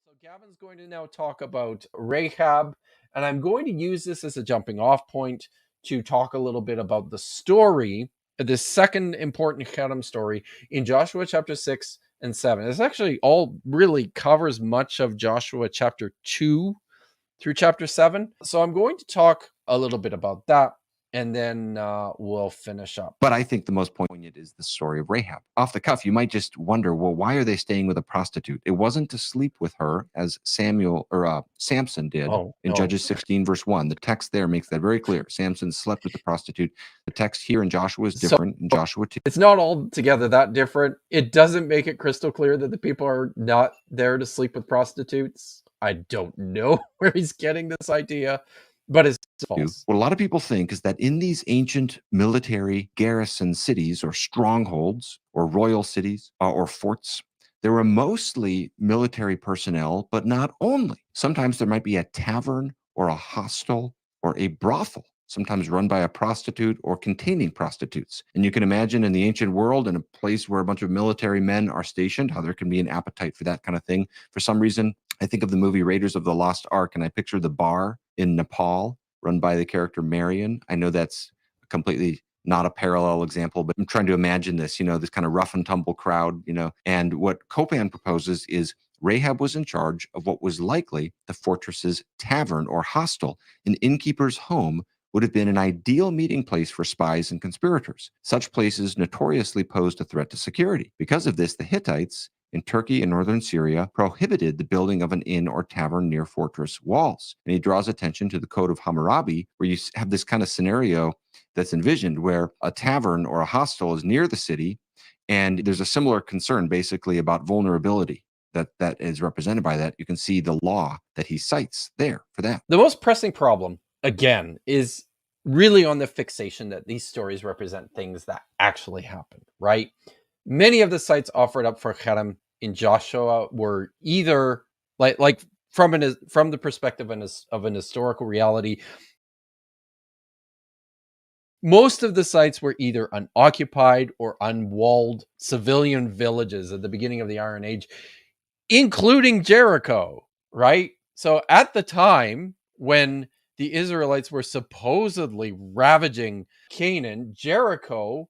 So Gavin's going to now talk about Rahab, and I'm going to use this as a jumping off point to talk a little bit about the story, the second important cherem story in Joshua chapter 6 and 7. This actually all really covers much of Joshua chapter 2 through chapter 7. So I'm going to talk a little bit about that, and then we'll finish up. But I think the most poignant is the story of Rahab. Off the cuff, you might just wonder, well, why are they staying with a prostitute? It wasn't to sleep with her as Samson did in Judges 16, verse 1. The text there makes that very clear. Samson slept with the prostitute. The text here in Joshua is different. In Joshua 2. It's not altogether that different. It doesn't make it crystal clear that the people are not there to sleep with prostitutes. I don't know where he's getting this idea, but it's false. What a lot of people think is that in these ancient military garrison cities or strongholds or royal cities or forts, there were mostly military personnel, but not only. Sometimes there might be a tavern or a hostel or a brothel, sometimes run by a prostitute or containing prostitutes. And you can imagine in the ancient world, in a place where a bunch of military men are stationed, how there can be an appetite for that kind of thing. For some reason, I think of the movie Raiders of the Lost Ark, and I picture the bar in Nepal run by the character Marion. I know that's completely not a parallel example, but I'm trying to imagine this, this kind of rough and tumble crowd, and what Copan proposes is Rahab was in charge of what was likely the fortress's tavern or hostel. An innkeeper's home would have been an ideal meeting place for spies and conspirators. Such places notoriously posed a threat to security. Because of this, the Hittites in Turkey and northern Syria prohibited the building of an inn or tavern near fortress walls. And he draws attention to the Code of Hammurabi, where you have this kind of scenario that's envisioned where a tavern or a hostel is near the city, and there's a similar concern basically about vulnerability that is represented by that. You can see the law that he cites there for that. The most pressing problem, again, is really on the fixation that these stories represent things that actually happened, right? Many of the sites offered up for cherem in Joshua were either like from the perspective of an historical reality, most of the sites were either unoccupied or unwalled civilian villages at the beginning of the Iron Age, including Jericho, right? So at the time when the Israelites were supposedly ravaging Canaan, Jericho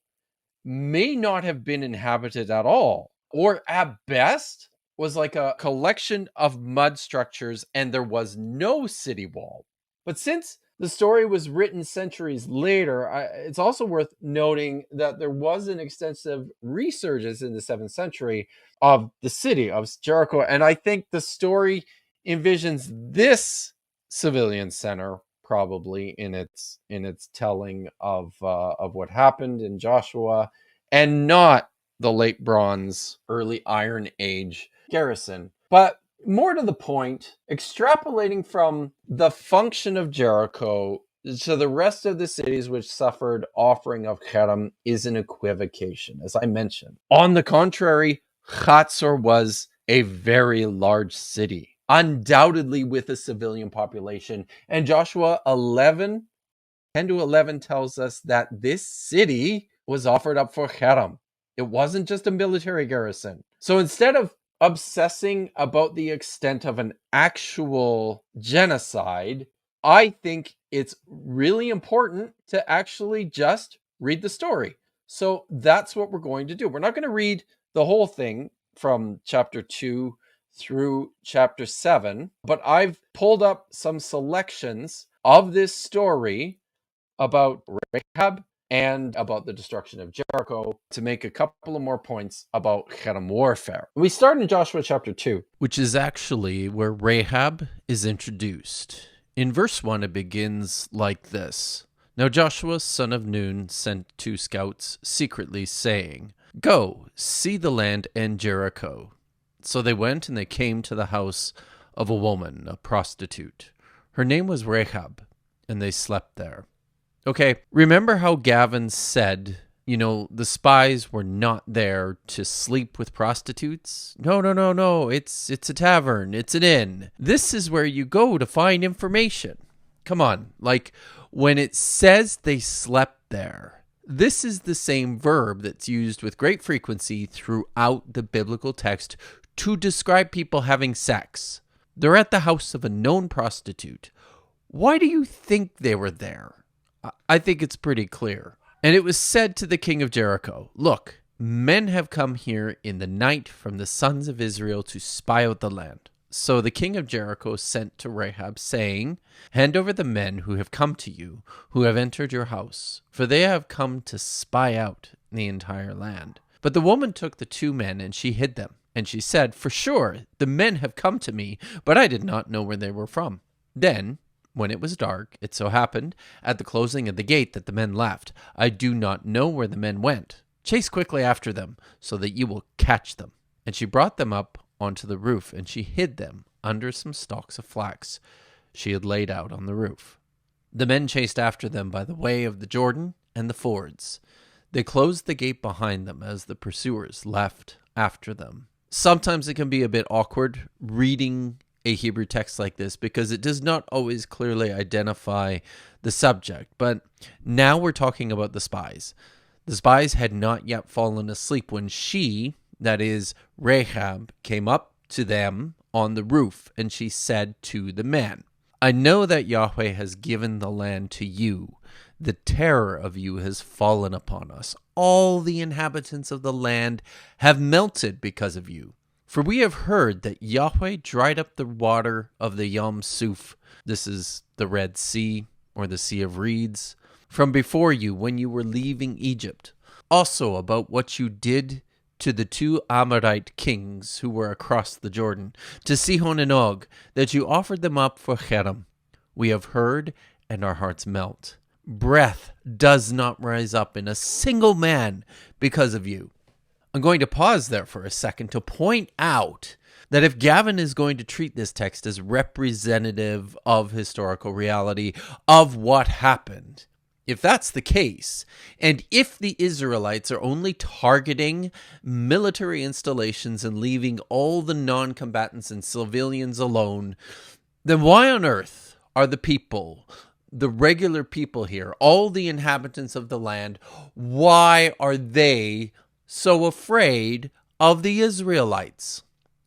may not have been inhabited at all, or at best was like a collection of mud structures and there was no city wall. But since the story was written centuries later, it's also worth noting that there was an extensive resurgence in the 7th century of the city of Jericho, and I think the story envisions this civilian center probably in its telling of what happened in Joshua, and not the late Bronze, early Iron Age garrison. But more to the point, extrapolating from the function of Jericho to the rest of the cities which suffered offering of cherem is an equivocation, as I mentioned. On the contrary, Hatzor was a very large city, undoubtedly with a civilian population. And Joshua 10 to 11 tells us that this city was offered up for cherem. It wasn't just a military garrison. So instead of obsessing about the extent of an actual genocide, I think it's really important to actually just read the story. So that's what we're going to do. We're not going to read the whole thing from chapter 2 through chapter 7, but I've pulled up some selections of this story about Rahab and about the destruction of Jericho to make a couple of more points about Cherem warfare. We start in Joshua chapter 2, which is actually where Rahab is introduced. In verse 1, it begins like this. Now Joshua, son of Nun, sent 2 scouts secretly, saying, Go, see the land and Jericho. So they went, and they came to the house of a woman, a prostitute. Her name was Rahab, and they slept there. Okay, remember how Gavin said, the spies were not there to sleep with prostitutes? No, it's a tavern, it's an inn. This is where you go to find information. Come on, when it says they slept there, this is the same verb that's used with great frequency throughout the biblical text to describe people having sex. They're at the house of a known prostitute. Why do you think they were there? I think it's pretty clear. And it was said to the king of Jericho, Look, men have come here in the night from the sons of Israel to spy out the land. So the king of Jericho sent to Rahab, saying, Hand over the men who have come to you, who have entered your house, for they have come to spy out the entire land. But the woman took the 2 men, and she hid them. And she said, For sure, the men have come to me, but I did not know where they were from. Then, when it was dark, it so happened, at the closing of the gate, that the men left. I do not know where the men went. Chase quickly after them, so that you will catch them. And she brought them up onto the roof, and she hid them under some stalks of flax she had laid out on the roof. The men chased after them by the way of the Jordan and the fords. They closed the gate behind them as the pursuers left after them. Sometimes it can be a bit awkward reading a Hebrew text like this because it does not always clearly identify the subject. But now we're talking about the spies. The spies had not yet fallen asleep when she, that is Rahab, came up to them on the roof, and she said to the men, I know that Yahweh has given the land to you. The terror of you has fallen upon us. All the inhabitants of the land have melted because of you. For we have heard that Yahweh dried up the water of the Yam Suf, this is the Red Sea, or the Sea of Reeds, from before you when you were leaving Egypt. Also about what you did to the 2 Amorite kings who were across the Jordan, to Sihon and Og, that you offered them up for Cherem. We have heard, and our hearts melt. Breath does not rise up in a single man because of you. I'm going to pause there for a second to point out that if Gavin is going to treat this text as representative of historical reality, of what happened, if that's the case, and if the Israelites are only targeting military installations and leaving all the non-combatants and civilians alone, then why on earth are the people, the regular people here, all the inhabitants of the land, why are they so afraid of the Israelites?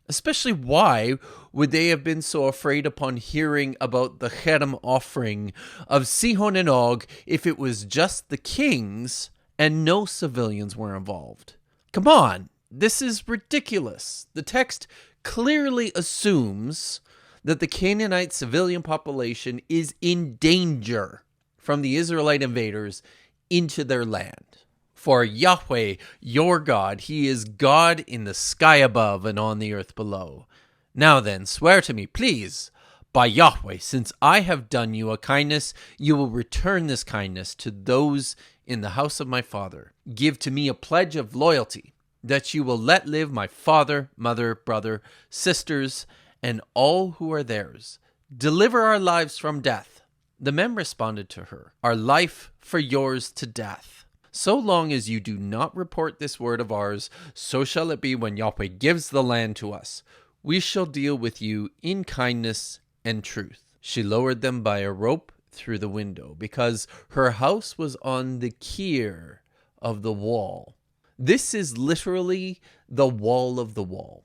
Especially why would they have been so afraid upon hearing about the Cherem offering of Sihon and Og if it was just the kings and no civilians were involved? Come on, this is ridiculous. The text clearly assumes that the Canaanite civilian population is in danger from the Israelite invaders into their land. For Yahweh, your God, he is God in the sky above and on the earth below. Now then, swear to me, please, by Yahweh, since I have done you a kindness, you will return this kindness to those in the house of my father. Give to me a pledge of loyalty, that you will let live my father, mother, brother, sisters, and all who are theirs. Deliver our lives from death. The men responded to her, our life for yours to death. So long as you do not report this word of ours, so shall it be when Yahweh gives the land to us. We shall deal with you in kindness and truth. She lowered them by a rope through the window, because her house was on the kier of the wall. This is literally the wall of the wall.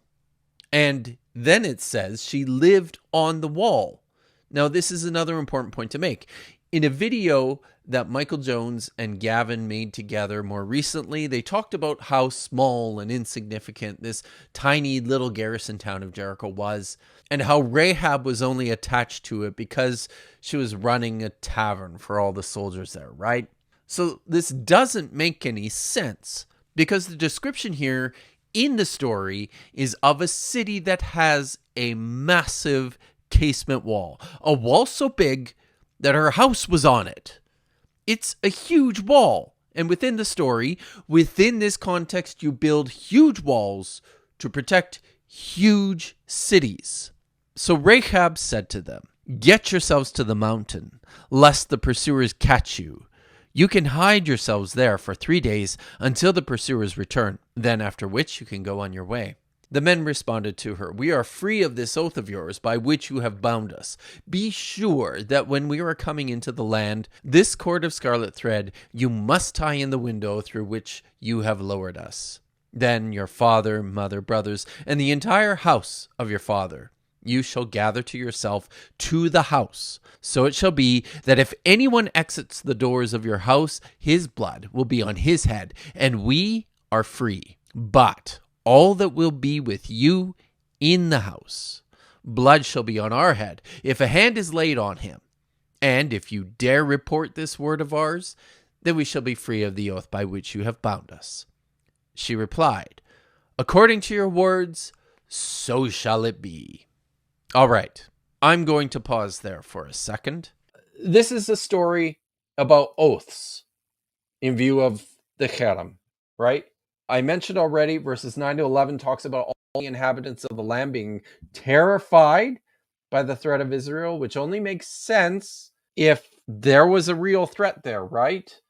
And then it says she lived on the wall. Now, this is another important point to make. In a video that Michael Jones and Gavin made together more recently, they talked about how small and insignificant this tiny little garrison town of Jericho was, and how Rahab was only attached to it because she was running a tavern for all the soldiers there, right? So this doesn't make any sense, because the description here in the story is of a city that has a massive casement wall, a wall so big that her house was on it. It's a huge wall. And within the story, within this context, you build huge walls to protect huge cities. So Rahab said to them, "Get yourselves to the mountain, lest the pursuers catch you. You can hide yourselves there for 3 days until the pursuers return, then after which you can go on your way." The men responded to her, "We are free of this oath of yours by which you have bound us. Be sure that when we are coming into the land, this cord of scarlet thread you must tie in the window through which you have lowered us. Then your father, mother, brothers, and the entire house of your father you shall gather to yourself to the house. So it shall be that if anyone exits the doors of your house, his blood will be on his head, and we are free. But all that will be with you in the house, blood shall be on our head, if a hand is laid on him. And if you dare report this word of ours, then we shall be free of the oath by which you have bound us." She replied, "According to your words, so shall it be." All right, I'm going to pause there for a second. This is a story about oaths in view of the cherem, right? I mentioned already, verses 9 to 11 talks about all the inhabitants of the land being terrified by the threat of Israel, which only makes sense if there was a real threat there, right?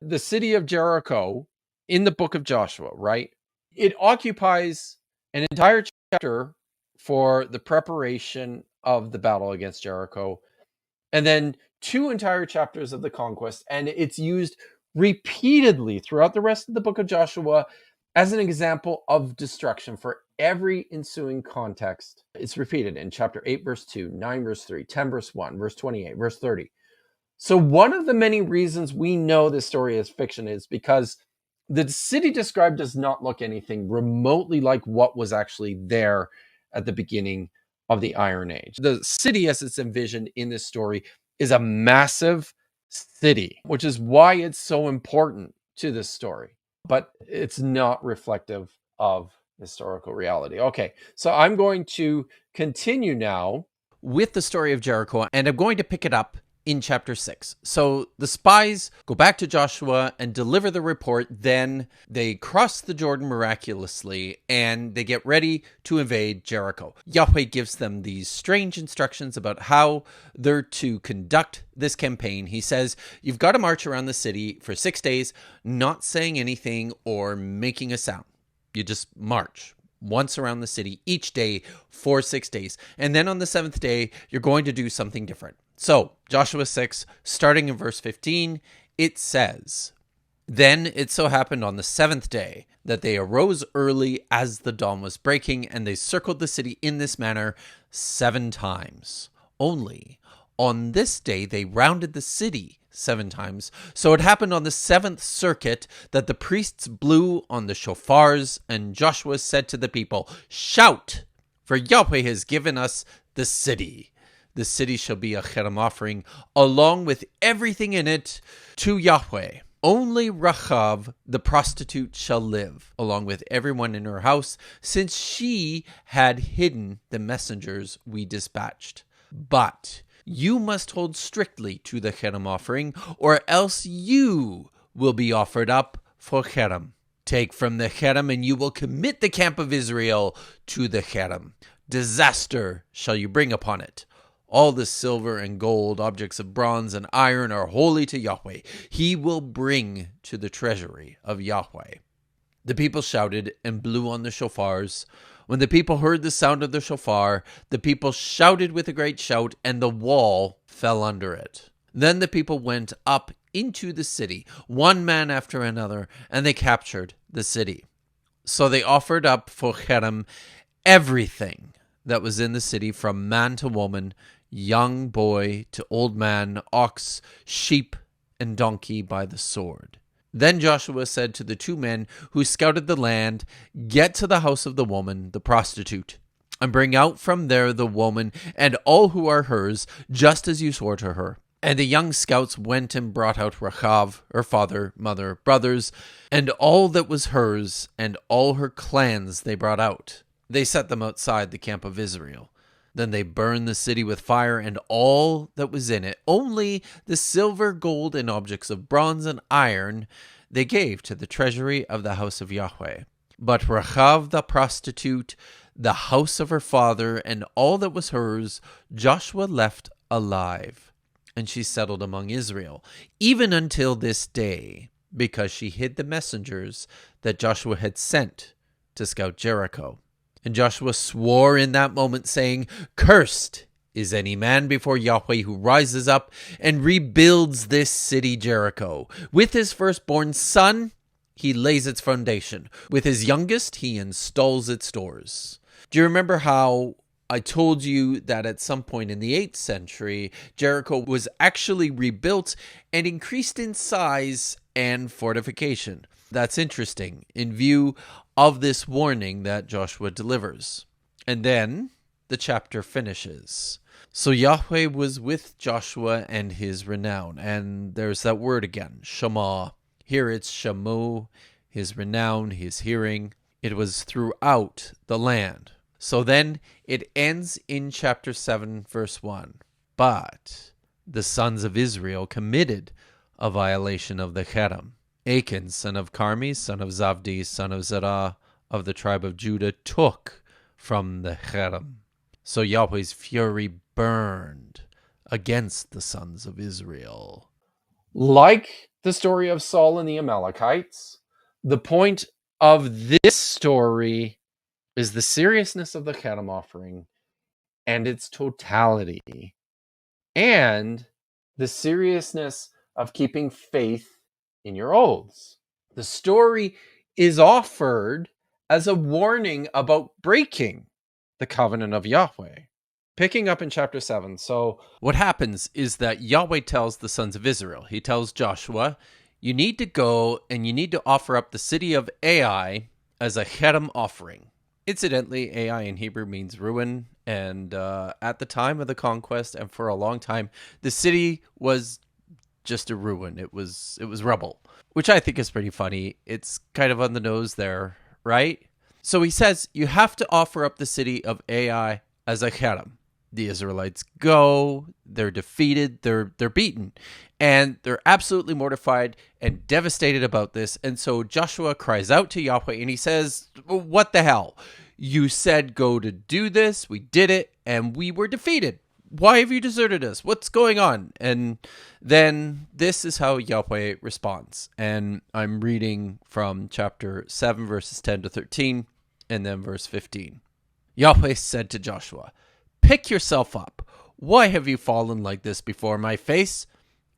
The city of Jericho in the book of Joshua, right? It occupies an entire chapter for the preparation of the battle against Jericho, and then 2 entire chapters of the conquest, and it's used repeatedly throughout the rest of the book of Joshua as an example of destruction for every ensuing context. It's repeated in chapter 8, verse 2, 9, verse 3, 10, verse 1, verse 28, verse 30. So one of the many reasons we know this story is fiction is because the city described does not look anything remotely like what was actually there at the beginning of the Iron Age. The city, as it's envisioned in this story, is a massive city, which is why it's so important to this story. But it's not reflective of historical reality. Okay, so I'm going to continue now with the story of Jericho, and I'm going to pick it up in chapter 6. So the spies go back to Joshua and deliver the report. Then they cross the Jordan miraculously, and they get ready to invade Jericho. Yahweh gives them these strange instructions about how they're to conduct this campaign. He says, you've got to march around the city for 6 days, not saying anything or making a sound. You just march once around the city each day for 6 days. And then on the 7th day, you're going to do something different. So, Joshua 6, starting in verse 15, it says, "Then it so happened on the 7th day that they arose early as the dawn was breaking, and they circled the city in this manner 7 times. Only on this day they rounded the city 7 times. So it happened on the 7th circuit that the priests blew on the shofars, and Joshua said to the people, 'Shout, for Yahweh has given us the city. The city shall be a cherem offering, along with everything in it, to Yahweh. Only Rachav, the prostitute, shall live, along with everyone in her house, since she had hidden the messengers we dispatched. But you must hold strictly to the cherem offering, or else you will be offered up for cherem. Take from the cherem, and you will commit the camp of Israel to the cherem. Disaster shall you bring upon it. All the silver and gold, objects of bronze and iron are holy to Yahweh. He will bring to the treasury of Yahweh.' The people shouted and blew on the shofars. When the people heard the sound of the shofar, the people shouted with a great shout, and the wall fell under it. Then the people went up into the city, one man after another, and they captured the city. So they offered up for cherem everything that was in the city, from man to woman, young boy to old man, ox, sheep, and donkey, by the sword. Then Joshua said to the 2 men who scouted the land, "Get to the house of the woman, the prostitute, and bring out from there the woman and all who are hers, just as you swore to her." And the young scouts went and brought out Rachav, her father, mother, brothers, and all that was hers, and all her clans they brought out. They set them outside the camp of Israel. Then they burned the city with fire and all that was in it. Only the silver, gold, and objects of bronze and iron they gave to the treasury of the house of Yahweh. But Rachav the prostitute, the house of her father, and all that was hers, Joshua left alive. And she settled among Israel, even until this day, because she hid the messengers that Joshua had sent to scout Jericho. And Joshua swore in that moment, saying, "Cursed is any man before Yahweh who rises up and rebuilds this city Jericho. With his firstborn son, he lays its foundation. With his youngest, he installs its doors." Do you remember how I told you that at some point in the 8th century, Jericho was actually rebuilt and increased in size and fortification? That's interesting in view of this warning that Joshua delivers. And then the chapter finishes. So Yahweh was with Joshua and his renown. And there's that word again, Shema. Here it's Shamu, his renown, his hearing. It was throughout the land. So then it ends in chapter 7, verse 1. But the sons of Israel committed a violation of the Cherem. Achan, son of Carmi, son of Zabdi, son of Zerah, of the tribe of Judah, took from the Cherem. So Yahweh's fury burned against the sons of Israel. Like the story of Saul and the Amalekites, the point of this story is the seriousness of the Cherem offering and its totality, and the seriousness of keeping faith in your oaths. The story is offered as a warning about breaking the covenant of Yahweh. Picking up in chapter 7. So what happens is that Yahweh tells the sons of Israel, he tells Joshua, you need to go and you need to offer up the city of Ai as a Cherem offering. Incidentally, Ai in Hebrew means ruin, and at the time of the conquest and for a long time, the city was just a ruin. It was rubble, which I think is pretty funny. It's kind of on the nose there, right? So he says, you have to offer up the city of Ai as a Cherem. The Israelites go, they're defeated, they're beaten, and they're absolutely mortified and devastated about this. And so Joshua cries out to Yahweh and he says, what the hell? You said go to do this, we did it, and we were defeated. Why have you deserted us? What's going on? And then this is how Yahweh responds. And I'm reading from chapter 7, verses 10 to 13, and then verse 15. Yahweh said to Joshua, pick yourself up. Why have you fallen like this before my face?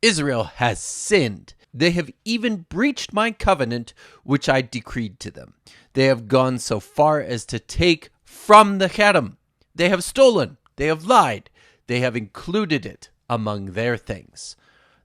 Israel has sinned. They have even breached my covenant, which I decreed to them. They have gone so far as to take from the Cherem. They have stolen. They have lied. They have included it among their things.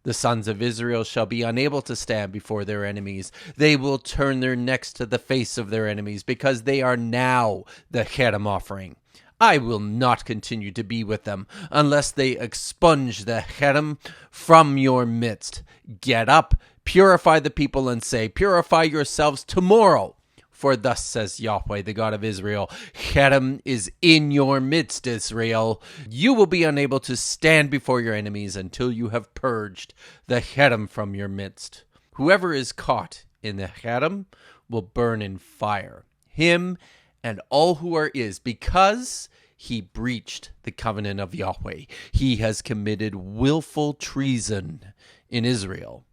The sons of Israel shall be unable to stand before their enemies. They will turn their necks to the face of their enemies, because they are now the Cherem offering. I will not continue to be with them unless they expunge the Cherem from your midst. Get up, purify the people, and say, purify yourselves tomorrow. For thus says Yahweh, the God of Israel, Cherem is in your midst, Israel. You will be unable to stand before your enemies until you have purged the Cherem from your midst. Whoever is caught in the Cherem will burn in fire, him and all who are his, because he breached the covenant of Yahweh. He has committed willful treason in Israel.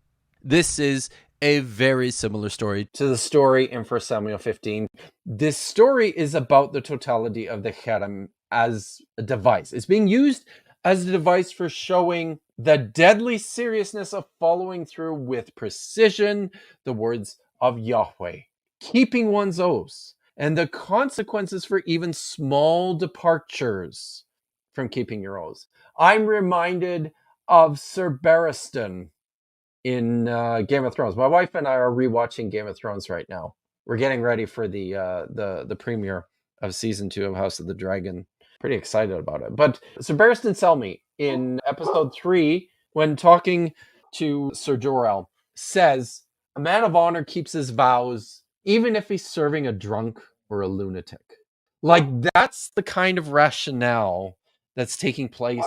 This is a very similar story to the story in 1 Samuel 15. This story is about the totality of the Cherem as a device. It's being used as a device for showing the deadly seriousness of following through with precision the words of Yahweh, keeping one's oaths, and the consequences for even small departures from keeping your oaths. I'm reminded of Sir Barristan in Game of Thrones. My wife and I are rewatching Game of Thrones right now. We're getting ready for the premiere of season 2 of House of the Dragon. Pretty excited about it. But Sir Barristan Selmy in episode 3, when talking to Sir Jor-El, says a man of honor keeps his vows even if he's serving a drunk or a lunatic. Like, that's the kind of rationale that's taking place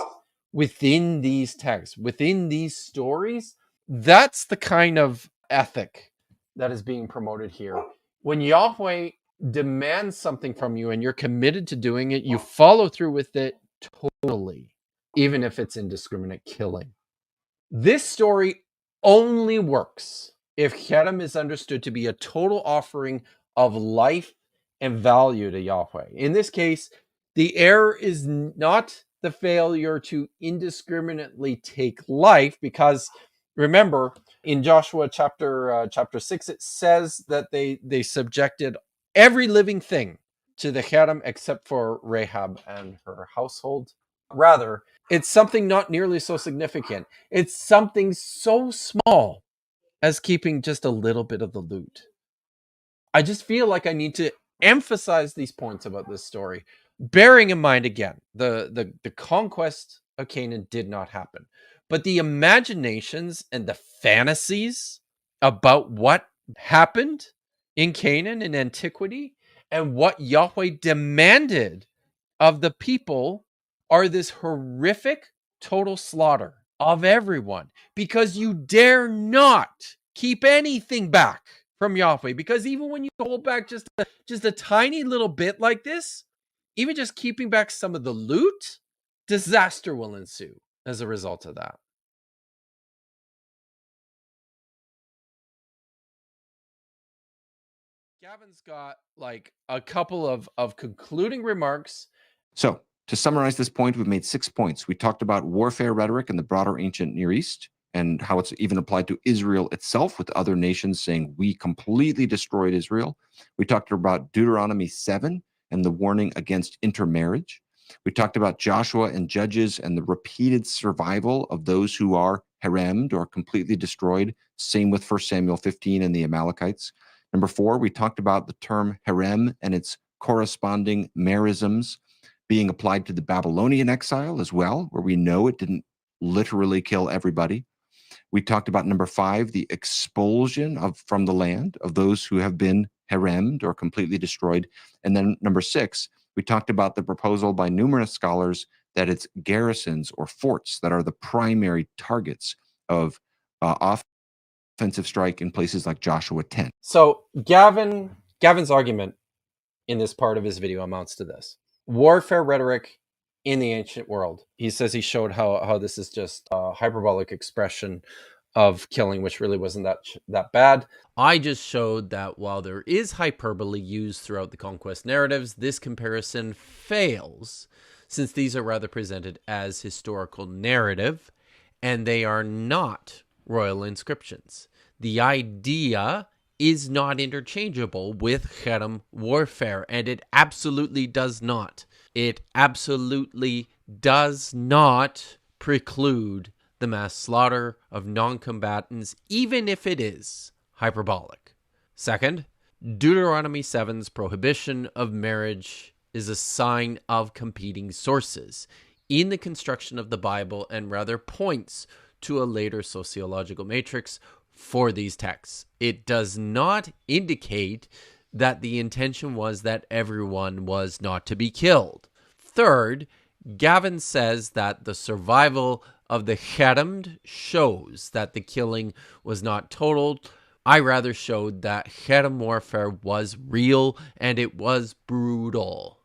within these texts, within these stories. That's the kind of ethic that is being promoted here. When Yahweh demands something from you and you're committed to doing it, you follow through with it totally, even if it's indiscriminate killing. This story only works if Cherem is understood to be a total offering of life and value to Yahweh. In this case, the error is not the failure to indiscriminately take life, because remember, in Joshua chapter 6, it says that they subjected every living thing to the Cherem except for Rahab and her household. Rather, it's something not nearly so significant. It's something so small as keeping just a little bit of the loot. I just feel like I need to emphasize these points about this story, bearing in mind, again, the conquest of Canaan did not happen. But the imaginations and the fantasies about what happened in Canaan in antiquity and what Yahweh demanded of the people are this horrific total slaughter of everyone, because you dare not keep anything back from Yahweh. Because even when you hold back just a tiny little bit like this, even just keeping back some of the loot, disaster will ensue as a result of that. Gavin's got like a couple of concluding remarks. So, to summarize this point, we've made 6 points. We talked about warfare rhetoric in the broader ancient Near East and how it's even applied to Israel itself, with other nations saying, we completely destroyed Israel. We talked about Deuteronomy 7 and the warning against intermarriage. We talked about Joshua and Judges and the repeated survival of those who are haremed or completely destroyed. Same with 1 Samuel 15 and the Amalekites. Number 4, we talked about the term harem and its corresponding merisms being applied to the Babylonian exile as well, where we know it didn't literally kill everybody. We talked about number 5, the expulsion from the land of those who have been haremed or completely destroyed. And then number 6, we talked about the proposal by numerous scholars that it's garrisons or forts that are the primary targets of offensive strike in places like Joshua 10. So Gavin's argument in this part of his video amounts to this: warfare rhetoric in the ancient world. He says he showed how this is just a hyperbolic expression of killing, which really wasn't that bad. I just showed that while there is hyperbole used throughout the conquest narratives, this comparison fails, since these are rather presented as historical narrative, and they are not royal inscriptions. The idea is not interchangeable with Cherem warfare, and it absolutely does not. It absolutely does not preclude the mass slaughter of non-combatants, even if it is hyperbolic. Second, Deuteronomy 7's prohibition of marriage is a sign of competing sources in the construction of the Bible, and rather points to a later sociological matrix for these texts. It does not indicate that the intention was that everyone was not to be killed. Third, Gavin says that the survival of the Cheremed shows that the killing was not total. I rather showed that Cherem warfare was real and it was brutal.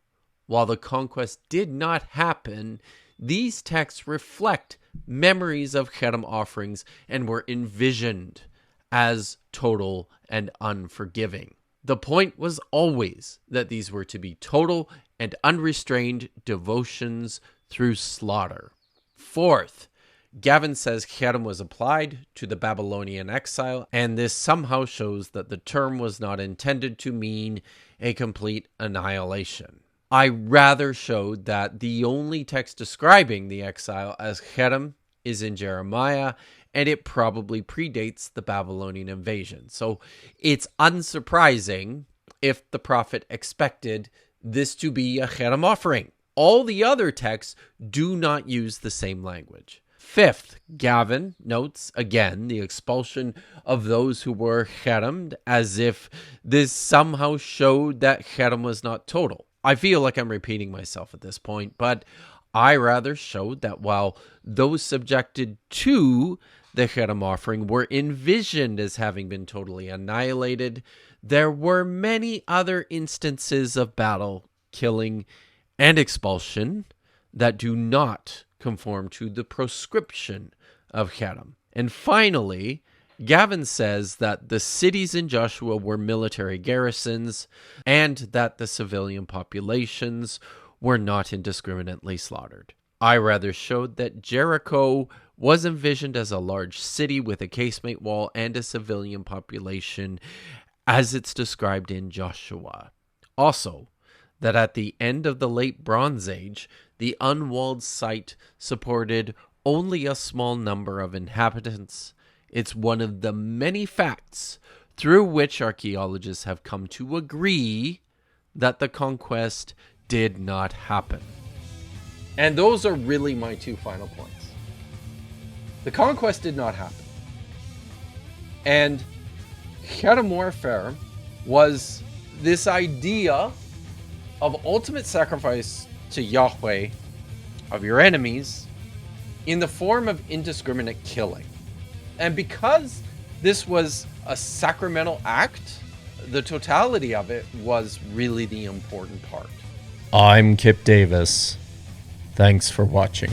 While the conquest did not happen, these texts reflect memories of Cherem offerings and were envisioned as total and unforgiving. The point was always that these were to be total and unrestrained devotions through slaughter. Fourth, Gavin says cherem was applied to the Babylonian exile, and this somehow shows that the term was not intended to mean a complete annihilation. I rather showed that the only text describing the exile as cherem is in Jeremiah, and it probably predates the Babylonian invasion. So it's unsurprising if the prophet expected this to be a cherem offering. All the other texts do not use the same language. Fifth, Gavin notes, again, the expulsion of those who were cheremed, as if this somehow showed that cherem was not total. I feel like I'm repeating myself at this point, but I rather showed that while those subjected to the cherem offering were envisioned as having been totally annihilated, there were many other instances of battle, killing, and expulsion that do not conform to the proscription of cherem. And finally, Gavin says that the cities in Joshua were military garrisons and that the civilian populations were not indiscriminately slaughtered. I rather showed that Jericho was envisioned as a large city with a casemate wall and a civilian population as it's described in Joshua. Also, that at the end of the late Bronze Age, the unwalled site supported only a small number of inhabitants. It's one of the many facts through which archaeologists have come to agree that the conquest did not happen. And those are really my two final points. The conquest did not happen. And cherem warfare was this idea of ultimate sacrifice to Yahweh of your enemies in the form of indiscriminate killing. And because this was a sacramental act, the totality of it was really the important part. I'm Kip Davis. Thanks for watching.